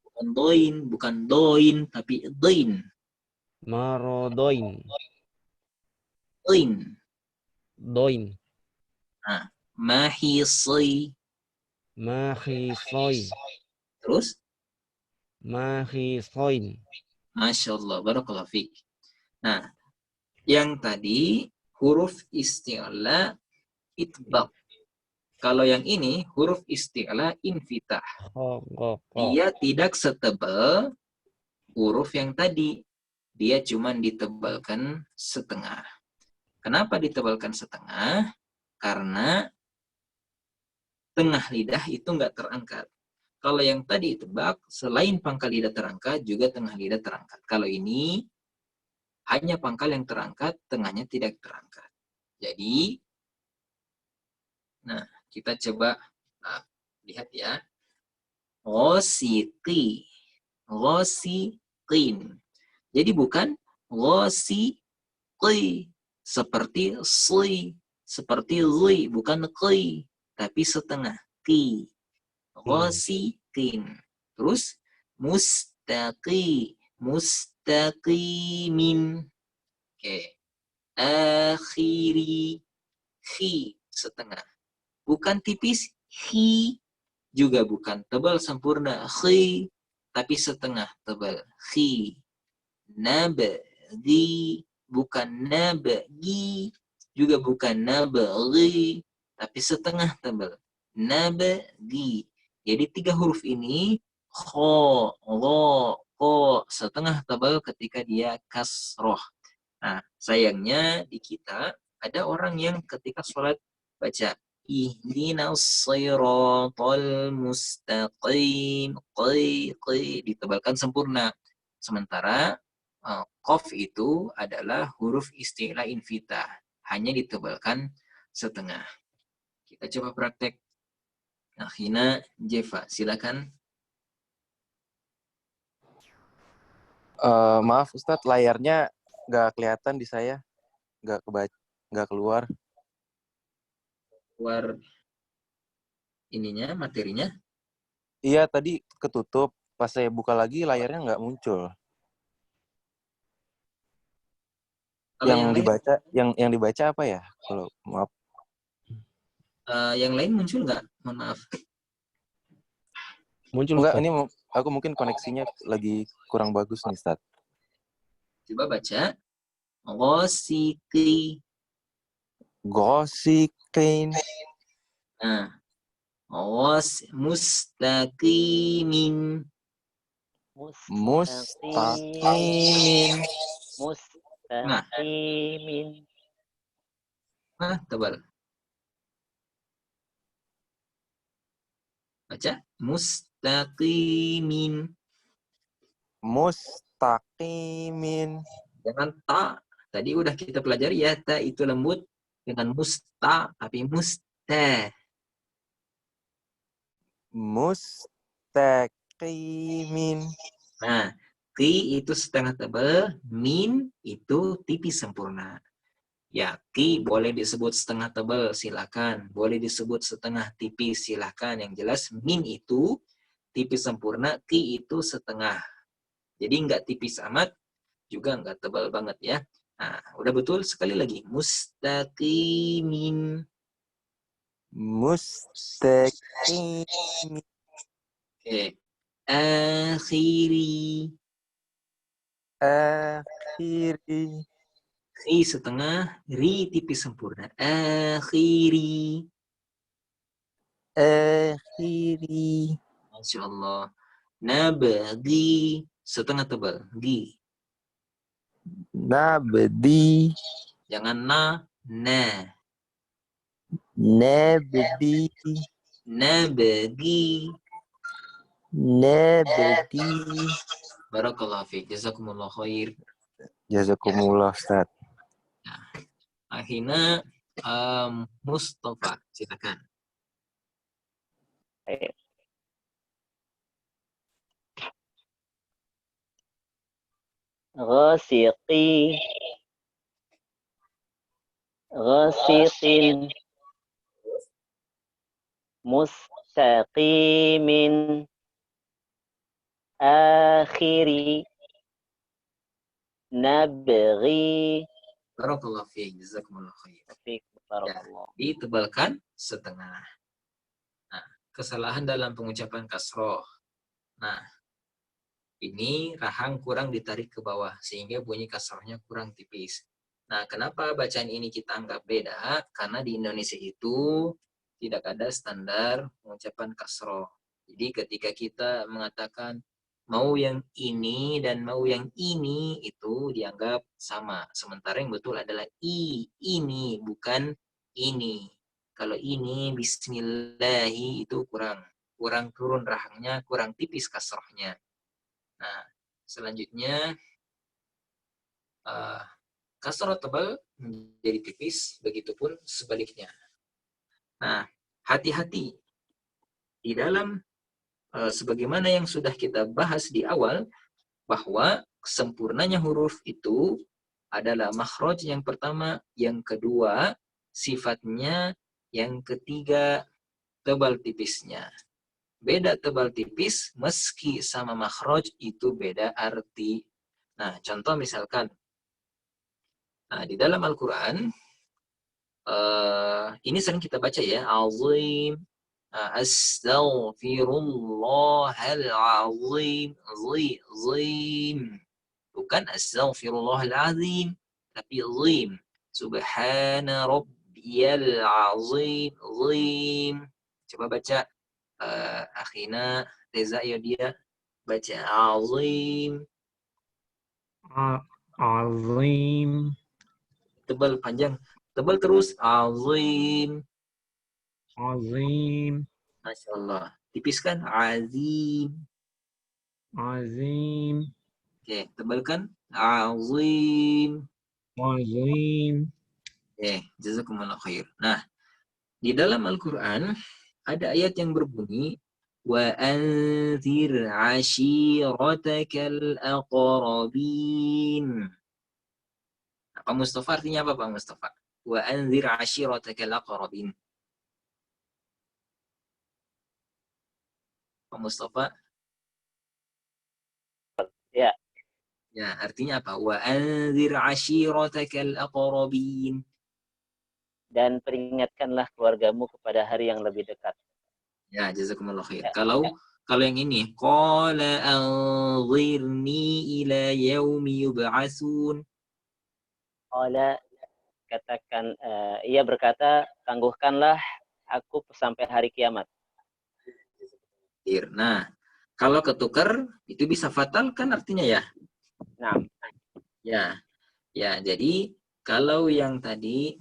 Bukan doin, bukan doin, tapi doin. Marodoin. Doin. Doin. Nah, mahisoi. Mahisoi. Terus? Mahisoin. Masya Allah, barakallahu fiik. Nah, yang tadi huruf isti'la itbaq. Kalau yang ini huruf isti'la infitah. Dia tidak setebal huruf yang tadi. Dia cuma ditebalkan setengah. Kenapa ditebalkan setengah? Karena tengah lidah itu nggak terangkat. Kalau yang tadi itbaq, selain pangkal lidah terangkat, juga tengah lidah terangkat. Kalau ini hanya pangkal yang terangkat, tengahnya tidak terangkat. Jadi, nah, kita coba lihat ya. Ghosiqi. Ghosiqin. Jadi bukan Ghasiqi. Seperti si. Seperti zi. Bukan qi. Tapi setengah. Qi. Ghasiqin. Terus mustaqi. Mustaqimin. Oke. Akhiri. Khi. Setengah. Bukan tipis. Khi. Juga bukan tebal sempurna. Khi. Tapi setengah tebal. Khi. Nabgi. Bukan nabgi. Juga bukan nabgi. Tapi setengah tebal. Nabgi. Jadi 3 huruf ini. Kho. Lo. Ko. Setengah tebal ketika dia kasroh. Nah, sayangnya di kita ada orang yang ketika sholat baca ihdinas shiratal mustaqim, qi ditebalkan sempurna. Sementara qaf itu adalah huruf isti'la invita, hanya ditebalkan setengah. Kita coba praktek. Akhina Jeva, silakan. Maaf Ustadz, layarnya nggak kelihatan di saya, nggak keluar. Keluar ininya, materinya? Iya, tadi ketutup. Pas saya buka lagi, layarnya nggak muncul. Kalau yang dibaca apa ya? Kalau maaf. Yang lain muncul nggak? Mohon maaf. Muncul. Enggak, ini aku mungkin koneksinya lagi kurang bagus nih, Ustaz. Coba baca. Ghasiqi. Ghasiqin. Nah. Mustaqimin. Mustaqimin. Mustaqimin. Nah, tebal. Baca. Mustaqimin. Mustaqimin. Jangan ta. Tadi udah kita pelajari ya, ta itu lembut dengan musta, tapi musta. Mustaqimin. Nah, ki itu setengah tebal, min itu tipis sempurna. Ya, ki boleh disebut setengah tebal, silakan. Boleh disebut setengah tipis, silakan. Yang jelas min itu tipis sempurna, ki itu setengah. Jadi nggak tipis amat, juga nggak tebal banget ya. Nah, udah betul sekali lagi. Mustaqimin. Mustaqimin. Oke. Akhiri. Akhiri. Khi setengah, ri tipis sempurna. Akhiri. Akhiri. Masya Allah. Nabagi. Setengah tebal. Gi. Nabdi. Jangan na. Nabdi. Nabagi. Nabdi. Barakallahu fiik. Jazakumullah khair. Jazakumullah, Ustaz. Akhina Mustafa. Silakan. Ghasiqi. Ghasiqin. Mustaqimin. Akhiri. Nabghi. Barakallahu fiik. Jazakumullah khair. Barakallah. Ditebalkan setengah. Nah, kesalahan dalam pengucapan kasroh. Nah, ini rahang kurang ditarik ke bawah sehingga bunyi kasrohnya kurang tipis. Nah, kenapa bacaan ini kita anggap beda? Karena di Indonesia itu tidak ada standar pengucapan kasroh. Jadi ketika kita mengatakan mau yang ini dan mau yang ini itu dianggap sama. Sementara yang betul adalah ini, bukan ini. Kalau ini bismillahi itu kurang turun rahangnya, kurang tipis kasrohnya. Nah, selanjutnya kasroh tebal menjadi tipis, begitupun sebaliknya. Nah, hati-hati di dalam sebagaimana yang sudah kita bahas di awal, bahwa sempurnanya huruf itu adalah makhraj yang pertama, yang kedua sifatnya, yang ketiga tebal tipisnya. Beda tebal tipis meski sama makhraj itu beda arti. Nah, contoh misalkan di dalam Al-Qur'an ini sering kita baca ya, azim, astaghfirullahal azim, zim. Bukan astaghfirullahal azim, tapi zim. Subhana rabbiyal azim, zim. Coba baca akhina Reza ya, dia baca azim. Azim. Tebal panjang. Tebal terus. Azim. Azim. Masya Allah. Tipiskan. Azim. Azim. Oke, tebalkan. Azim. Azim. Oke, jazakumullah khair. Nah, di dalam Al-Quran ada ayat yang berbunyi wa anzir ashiratakal aqrabin. Pak Mustafa artinya apa Pak Mustafa? Wa anzir ashiratakal aqrabin. Pak Mustafa? Ya. Ya, artinya apa? Wa anzir ashiratakal aqrabin. Dan peringatkanlah keluargamu kepada hari yang lebih dekat. Ya, jazakumullah khair. Ya, Kalau yang ini, qala anzirni ila yaumi yub'atsun. Qala, katakan, ia berkata, tangguhkanlah aku sampai hari kiamat. Nah, kalau ketukar itu bisa fatal kan artinya ya? Nah. Ya, jadi kalau yang tadi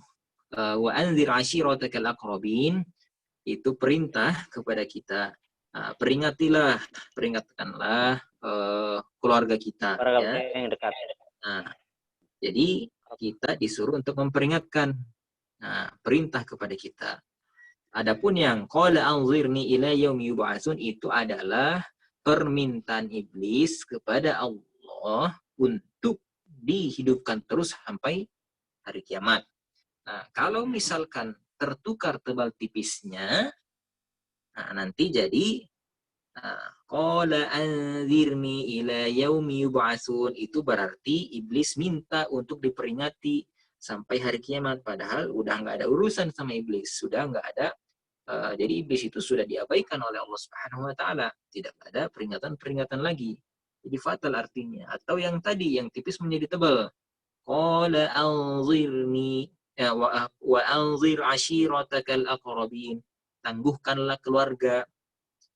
wa anzir ashiratakal aqrabin itu perintah kepada kita, peringatkanlah keluarga kita, keluarga ya. yang dekat. Nah, jadi kita disuruh untuk memperingatkan, perintah kepada kita. Adapun yang qala anzirni ila yaumi yub'atsun itu adalah permintaan iblis kepada Allah untuk dihidupkan terus sampai hari kiamat. Nah, kalau misalkan tertukar tebal tipisnya, nanti jadi qala anzirni ila yaumi yub'atsun itu berarti iblis minta untuk diperingati sampai hari kiamat, padahal udah nggak ada urusan sama iblis, sudah nggak ada. Jadi iblis itu sudah diabaikan oleh Allah Subhanahu wa taala, tidak ada peringatan lagi. Jadi fatal artinya. Atau yang tadi yang tipis menjadi tebal. Qala anzirni wa anzir ashiratakal aqrabin. Tangguhkanlah keluarga.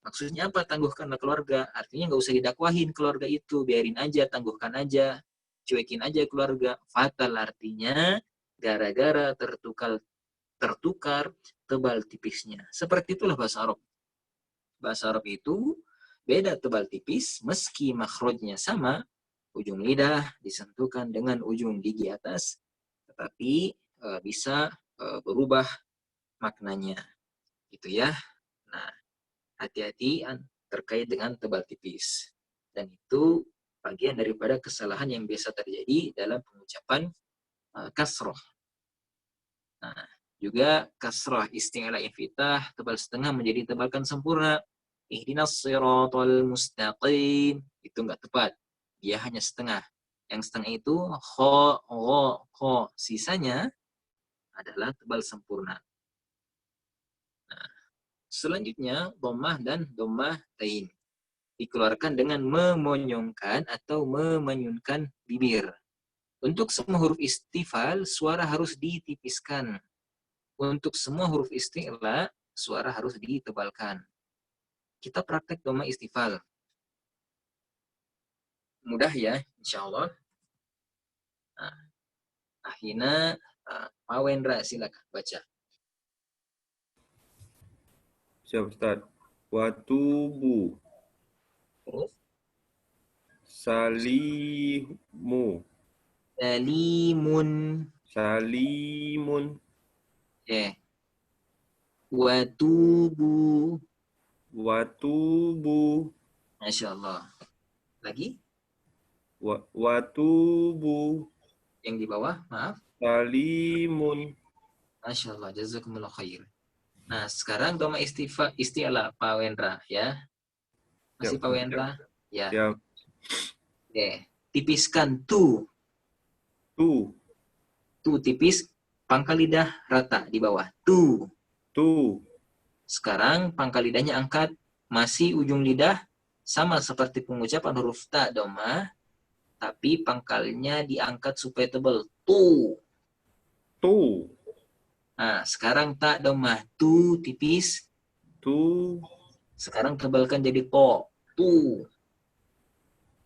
Maksudnya apa tangguhkanlah keluarga? Artinya nggak usah didakwahin keluarga itu, biarin aja, tangguhkan aja, cuekin aja keluarga. Fatal artinya gara-gara tertukar tebal tipisnya. Seperti itulah bahasa Arab. Bahasa Arab itu beda tebal tipis meski makhrajnya sama, ujung lidah disentuhkan dengan ujung gigi atas, tetapi bisa berubah maknanya. Gitu ya. Nah, hati-hati terkait dengan tebal tipis. Dan itu bagian daripada kesalahan yang biasa terjadi dalam pengucapan kasroh. Nah, juga kasrah isti'la infitah tebal setengah menjadi tebalkan sempurna. Ihdinas siratal mustaqim itu enggak tepat. Dia hanya setengah. Yang setengah itu kho. Sisanya adalah tebal sempurna. Nah, selanjutnya dhammah dan dhammatain dikeluarkan dengan memonyongkan atau memenyunkan bibir. Untuk semua huruf istifal suara harus ditipiskan. Untuk semua huruf isti'la suara harus ditebalkan. Kita praktek dhamma istifal. Mudah ya, insyaallah. Nah, akhina Pak Wendra silakan baca. Siap Ustaz. Watubu. Terus Salimu. Salimun. Oke. Watubu. Masya Allah. Lagi? Watubu. Yang di bawah, maaf. Salimun. Masya Allah, jazakumullah khair. Nah, sekarang doma isti'la, Pak Wendra, ya. Masih Pak Wendra? Ya. Siap. Oke. Tipiskan tu. Tu. Tu tipis, pangkal lidah rata di bawah. Tu. Tu. Sekarang pangkal lidahnya angkat, masih ujung lidah sama seperti pengucapan huruf ta doma, tapi pangkalnya diangkat supaya tebal. Tu. Tu. Nah, sekarang ta doma, tu tipis. Tu. Sekarang tebalkan jadi to. Tu.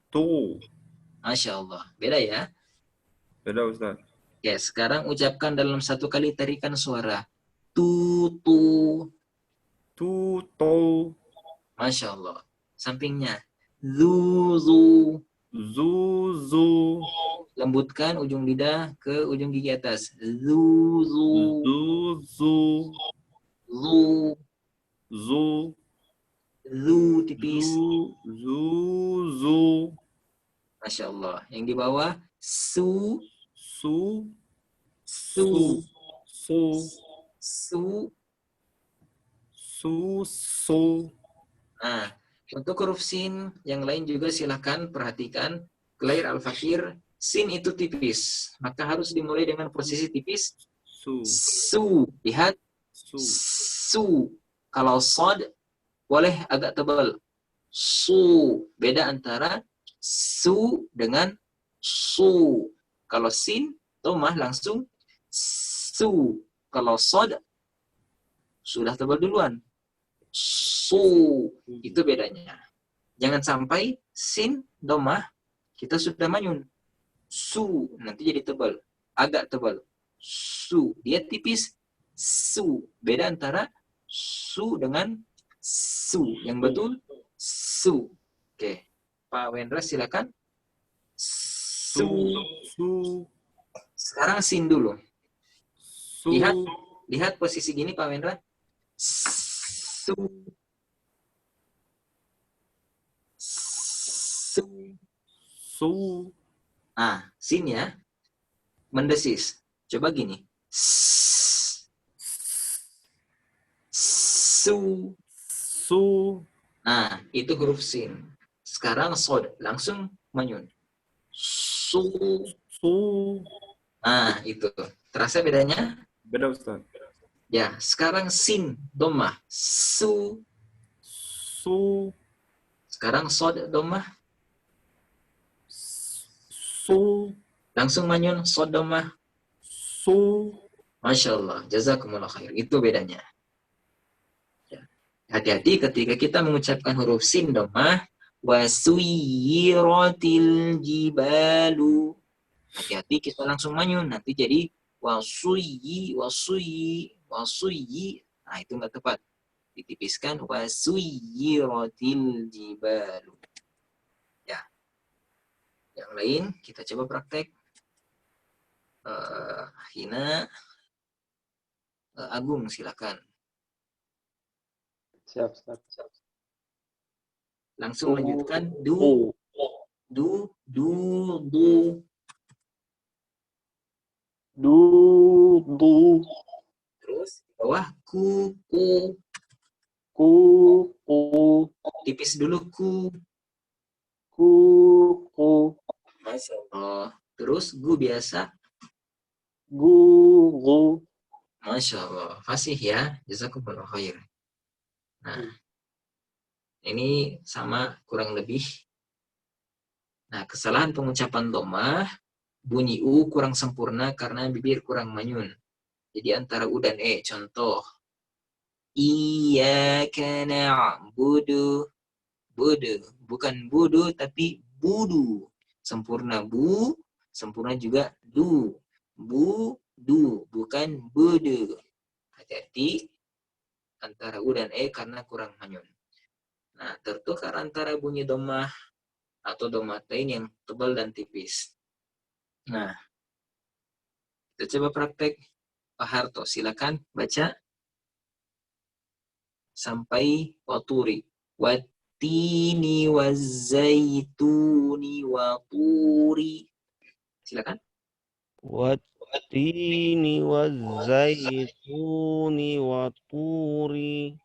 Tu. Masya Allah. Beda ya? Beda Ustaz. Ya, sekarang ucapkan dalam satu kali tarikan suara. Tu, tu. Tu, tu. Masya Allah. Sampingnya. Zu, zu. Zu, zu. Lembutkan ujung lidah ke ujung gigi atas. Zu, zu. Zu, zu. Zu. Zu. Zu tipis. Zu, zu. Masya Allah. Yang di bawah. Su. Su. Su. Su. Su. Su, su. Nah, untuk huruf sin yang lain juga silakan perhatikan. Ghair al-fakir, sin itu tipis. Maka harus dimulai dengan posisi tipis. Su. Su. Lihat. Su. Su. Kalau sod, boleh agak tebal. Su. Beda antara su dengan su. Kalau sin, domah langsung su. Kalau sod, sudah tebal duluan. Su. Itu bedanya. Jangan sampai sin, domah, kita sudah manyun. Su. Nanti jadi tebal. Agak tebal. Su. Dia tipis. Su. Beda antara su dengan su. Yang betul, su. Oke. Pak Wendra silakan. Su. Su. Sekarang sin dulu. Su. Lihat posisi gini Pak Wendra. Su. Su. Su. Nah, sin ya. Mendesis. Coba gini. Su. Su. Nah, itu huruf sin. Sekarang sod. Langsung manyun. Su. Su. Nah, itu. Terasa bedanya? Beda Ustaz. Ya, sekarang sin, domah. Su. Su. Sekarang sod, domah. Su. Langsung manyun, sod, domah. Su. Masya Allah. Jazakumullah khair. Itu bedanya. Ya. Hati-hati ketika kita mengucapkan huruf sin, domah. Wasuyiratil jibalu. Hati-hati kita langsung manyun. Nanti jadi wasuyi, wasuyi, wasuyi. Nah, itu nggak tepat. Ditipiskan wasuyiratil jibalu. Ya. Yang lain kita coba praktek. Hina, Agung silakan. Siap, siap. Langsung lanjutkan du, du, du, du. Du, du. Terus di bawah ku, ku. Ku, ku. Tipis dulu ku. Ku, ku. Masya Allah. Terus gu biasa. Gu, gu. Masya Allah. Fasih ya. Jazakumullah khair. Nah, ini sama kurang lebih. Nah, kesalahan pengucapan domah, bunyi u kurang sempurna karena bibir kurang manyun. Jadi antara u dan e. Contoh. Iyyaka na'budu. Budu. Bukan budu, tapi budu. Sempurna bu, sempurna juga du. Bu, du. Bukan budu. Hati-hati antara u dan e karena kurang manyun. Nah, tertukar antara bunyi domah atau domatain yang tebal dan tipis. Nah, kita coba praktek. Pak Harto, silakan baca sampai waturi. Wattini wazzaituni waturi. Silakan. Wattini wazaituni waturi.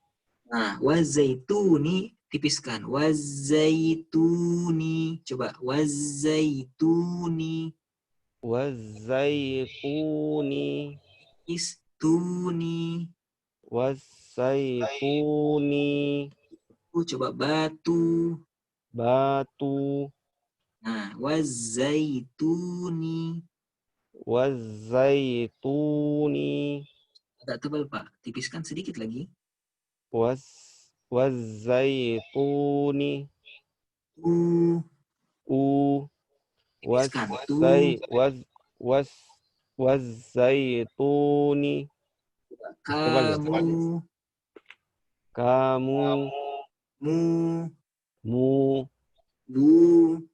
Nah, wazaituni tipiskan. Wazaituni. Coba wazaituni. Wazaituni. Istuni. Wasaituni. Coba batu. Batu. Nah, wazaituni. Wazaituni. Agak tebal, Pak. Tipiskan sedikit lagi. Wazaituni. Tipiskan. Wazaituni. Kamu. Kamu. Mu. Lu.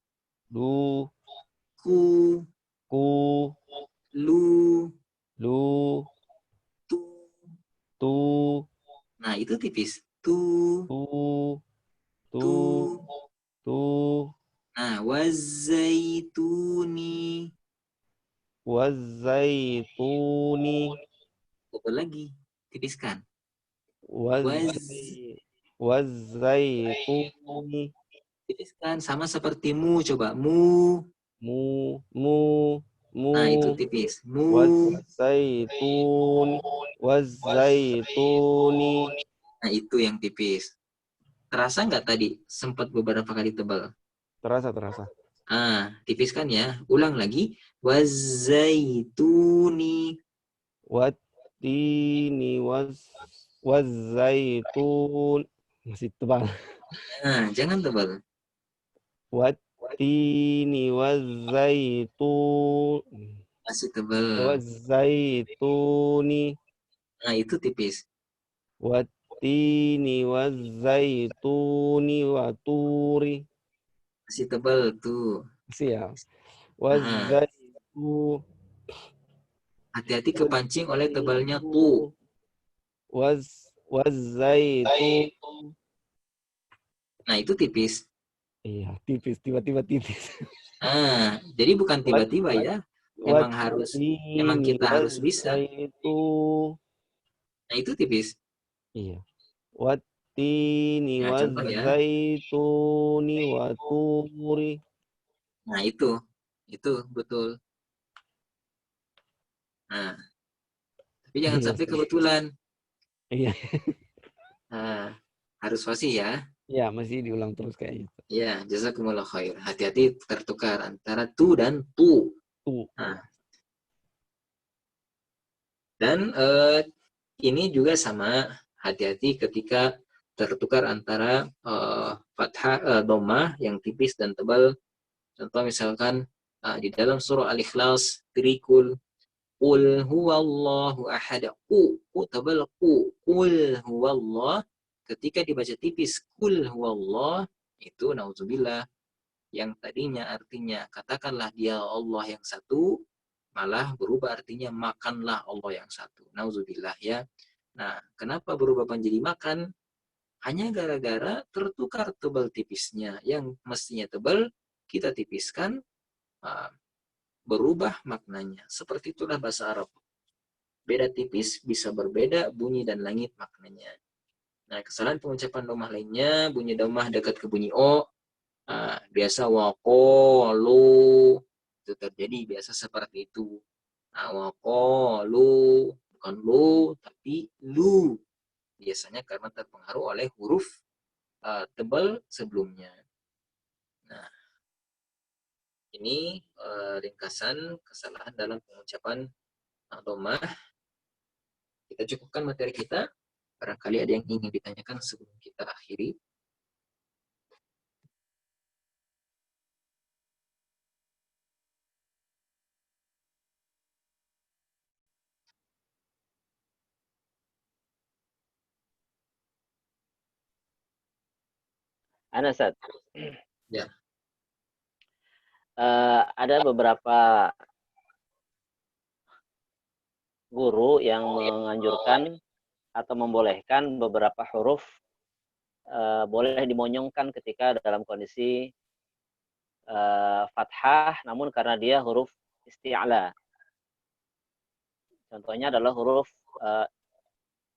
Ku. Lu. Tu. Nah, itu tipis. Tu. Nah, wazaituni. Wazaituni. Tebal lagi. Tipiskan. Wazaituni. Tipiskan. Sama seperti mu. Coba. Mu. Nah, itu tipis. Wazaituni. Nah, itu yang tipis. Terasa nggak tadi? Sempat beberapa kali tebal. Terasa. Tipiskan ya. Ulang lagi. Wazaituni. Wattini wazaitun. Masih tebal. Nah, jangan tebal. Wattini wazaitun. Masih tebal. Wazaituni. Nah, itu tipis. Wattini wazaituni waturi. Masih tebal tuh. Siap. Wazaitu. Hati-hati kepancing oleh tebalnya tu. Wazaitu. Nah, itu tipis. Iya, tipis. Tiba-tiba tipis. Jadi bukan tiba-tiba ya. Emang kita harus bisa. Nah, itu tipis. Iya. Wattini Nah, contoh ya. wazaituni waturi. Nah, itu betul. Nah, tapi jangan sampai kebetulan. Iya. Nah, harus fasih ya. Iya, masih diulang terus kayaknya. Iya, jazakumullah khair. Hati-hati tertukar antara tu dan tu. Nah. Dan ini juga sama, hati-hati ketika tertukar antara fathah, dhammah yang tipis dan tebal. Contoh misalkan di dalam surah Al-Ikhlas, trikul, qul huwallahu ahad, ku tebal, qul huwallah. Ketika dibaca tipis, qul huwallah, itu nauzubillah, yang tadinya artinya katakanlah dia Allah yang satu, malah berubah artinya makanlah Allah yang satu. Nauzubillah ya. Nah, kenapa berubah menjadi makan? Hanya gara-gara tertukar tebal tipisnya. Yang mestinya tebal, kita tipiskan, berubah maknanya. Seperti itulah bahasa Arab. Beda tipis bisa berbeda bunyi dan langit maknanya. Nah, kesalahan pengucapan dhammah lainnya, bunyi dhammah dekat ke bunyi O. Biasa waqalu, itu terjadi biasa seperti itu. Nah, waqalu, bukan lu, tapi lu. Biasanya karena terpengaruh oleh huruf tebal sebelumnya. Nah, ini ringkasan kesalahan dalam pengucapan dhammah. Kita cukupkan materi kita. Barangkali ada yang ingin ditanyakan sebelum kita akhiri. Anasat. Ya. Ada beberapa guru yang menganjurkan atau membolehkan beberapa huruf boleh dimonyongkan ketika dalam kondisi fathah, namun karena dia huruf isti'la. Contohnya adalah huruf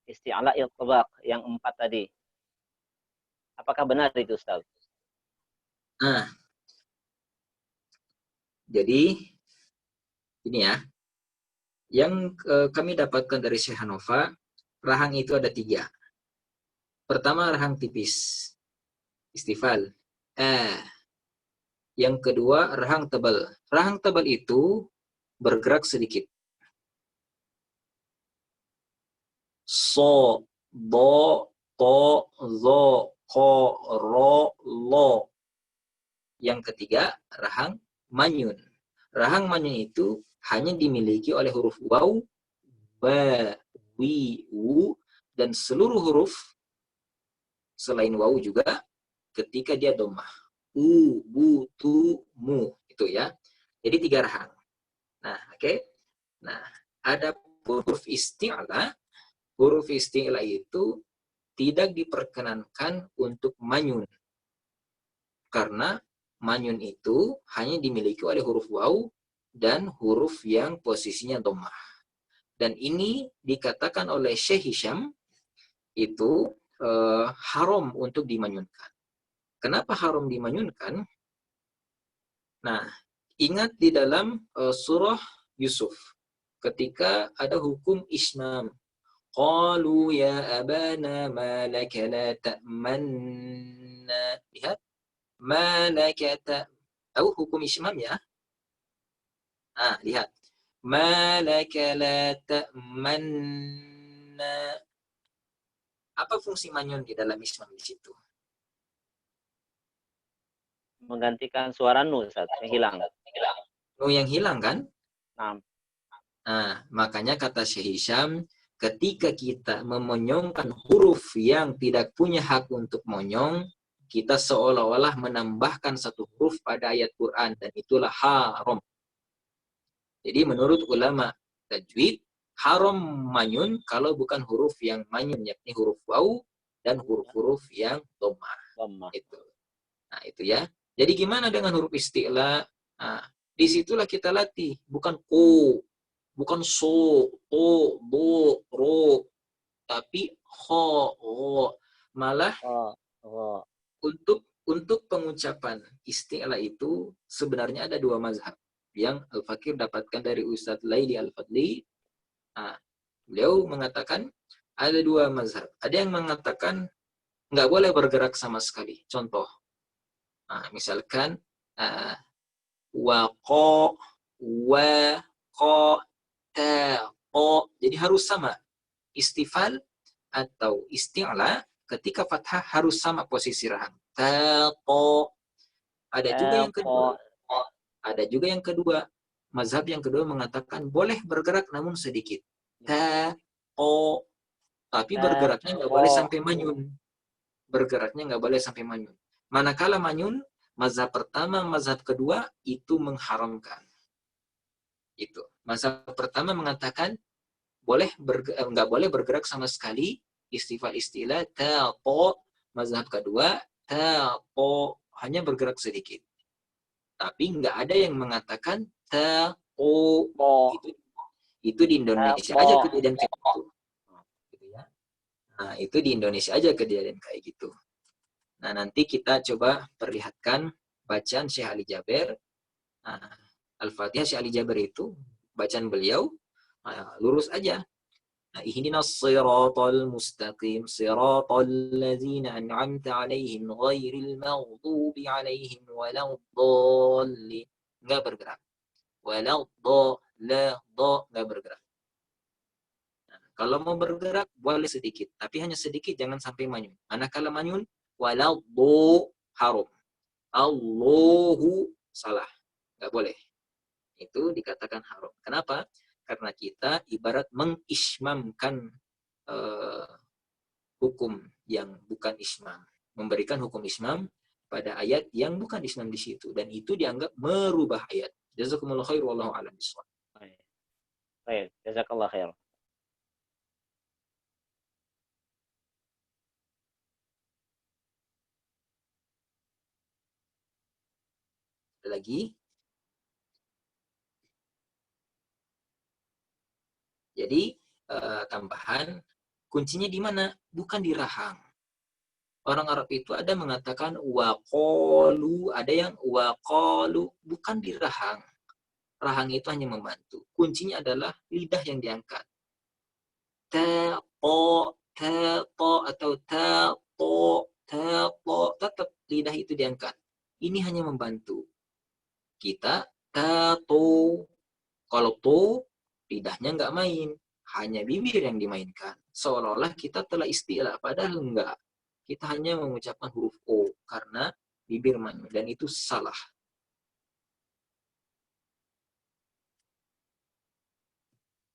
isti'la iltibaq yang 4 tadi. Apakah benar itu, Ustaz? Nah, jadi ini ya, yang kami dapatkan dari Syekh Hanova, rahang itu ada 3. Pertama rahang tipis, istifal. Yang kedua rahang tebal. Rahang tebal itu bergerak sedikit. So, do, to, zo, ko, ro, lo. Yang ketiga rahang manyun. Rahang manyun itu hanya dimiliki oleh huruf waw, ba, wi, wu, dan seluruh huruf selain waw juga ketika dia dhammah. U, bu, tu, mu. Itu ya. Jadi 3 rahang. Nah, oke. Nah, ada huruf isti'la. Huruf isti'la itu tidak diperkenankan untuk manyun. Karena manyun itu hanya dimiliki oleh huruf waw dan huruf yang posisinya dhammah. Dan ini dikatakan oleh Syekh Hisham itu haram untuk dimanyunkan. Kenapa haram dimanyunkan? Nah, ingat di dalam surah Yusuf ketika ada hukum ismam. Qalu ya abana ma laka la ta'manna. Lihat. Ma laka tahu hukum ismam ya? Ah, lihat. Ma laka la ta'manna. Apa fungsi manyun di dalam ismam di situ? Menggantikan suara nu, Ustaz, yang hilang. Nu yang hilang kan? Nah, Makanya kata Syekh Hisham, ketika kita memonyongkan huruf yang tidak punya hak untuk monyong, kita seolah-olah menambahkan satu huruf pada ayat Quran, dan itulah haram. Jadi menurut ulama tajwid, haram manyun kalau bukan huruf yang manyun, yakni huruf waw dan huruf-huruf yang dhammah. Itu. Nah, itu ya. Jadi gimana dengan huruf isti'la? Nah, disitulah kita latih. Bukan ko, bukan so, to, do, ro, tapi ho, ro. Malah untuk pengucapan isti'la itu sebenarnya ada 2 mazhab yang Al-Fakir dapatkan dari Ustadz Laili Al-Fadli. Nah, beliau mengatakan ada 2 mazhab. Ada yang mengatakan nggak boleh bergerak sama sekali. Contoh, misalkan waqo, wa, ko, ta, ko. Jadi harus sama. Istifal atau isti'la ketika fathah harus sama posisi rahang. Ta, ko. Ada juga yang kedua. Mazhab yang kedua mengatakan boleh bergerak namun sedikit. Ta, ko. Tapi bergeraknya nggak boleh sampai manyun. Bergeraknya nggak boleh sampai manyun. Manakala manyun, mazhab pertama, mazhab kedua itu mengharamkan. Itu. Mazhab pertama mengatakan nggak boleh bergerak sama sekali, istifal istilah ta, to. Mazhab kedua ta, to, hanya bergerak sedikit. Tapi nggak ada yang mengatakan ta, to. Itu di Indonesia aja kejadian kayak gitu. Nah, itu di Indonesia aja kejadian kayak gitu. Nah, nanti kita coba perlihatkan bacaan Syekh Ali Jaber. Al-Fatihah Syekh Ali Jaber itu, bacaan beliau, lurus aja. Ihdinas siratal mustaqim, siratal ladzina an'amta 'alaihim ghairil maghdubi 'alaihim waladdallin. Enggak bergerak. Enggak bergerak. Kalau mau bergerak boleh sedikit, tapi hanya sedikit, jangan sampai manyun. Manakala manyun, waladdo haram. Allahu salah. Nggak boleh. Itu dikatakan haram. Kenapa? Karena kita ibarat mengismamkan hukum yang bukan ismam. Memberikan hukum ismam pada ayat yang bukan ismam di situ. Dan itu dianggap merubah ayat. Jazakumullah khair wallahu a'lam bishawab. Baik, jazakallah khair. Lagi. Jadi tambahan, kuncinya di mana? Bukan di rahang. Orang Arab itu ada mengatakan waqalu, ada yang waqalu, bukan di rahang. Rahang itu hanya membantu. Kuncinya adalah lidah yang diangkat. Ta, to, atau ta, to, tetap lidah itu diangkat. Ini hanya membantu. Kita ta, to. Kalau to, lidahnya nggak main. Hanya bibir yang dimainkan. Seolah-olah kita telah istilah, padahal enggak. Kita hanya mengucapkan huruf O karena bibir main. Dan itu salah.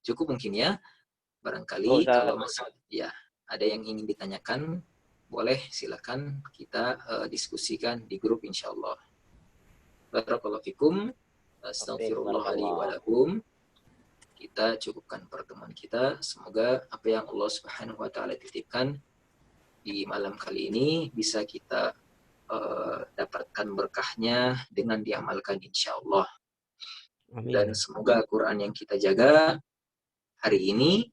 Cukup mungkin ya. Barangkali kalau masih ya ada yang ingin ditanyakan, boleh silakan kita diskusikan di grup insyaallah. Barakallahu fikum. Astagfirullah li wa lakum. Kita cukupkan pertemuan kita. Semoga apa yang Allah Subhanahu wa taala titipkan di malam kali ini bisa kita dapatkan berkahnya dengan diamalkan insyaallah. Amin. Dan semoga Quran yang kita jaga hari ini,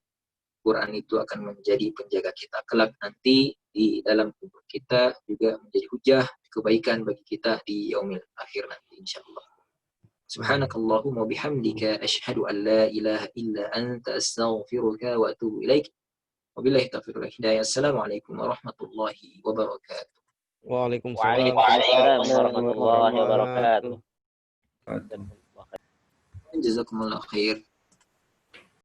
Quran itu akan menjadi penjaga kita kelak nanti di dalam kubur kita, juga menjadi hujah kebaikan bagi kita di yaumil akhir nanti insyaallah. Subhanakallahumma bihamdika asyhadu an la ilaha illa anta astaghfiruka wa atubu ilaik. Wabillahi taufiq wal hidayah. Assalamualaikum warahmatullahi wabarakatuh. Waalaikumsalam warahmatullahi wabarakatuh. Jazakumullah khair.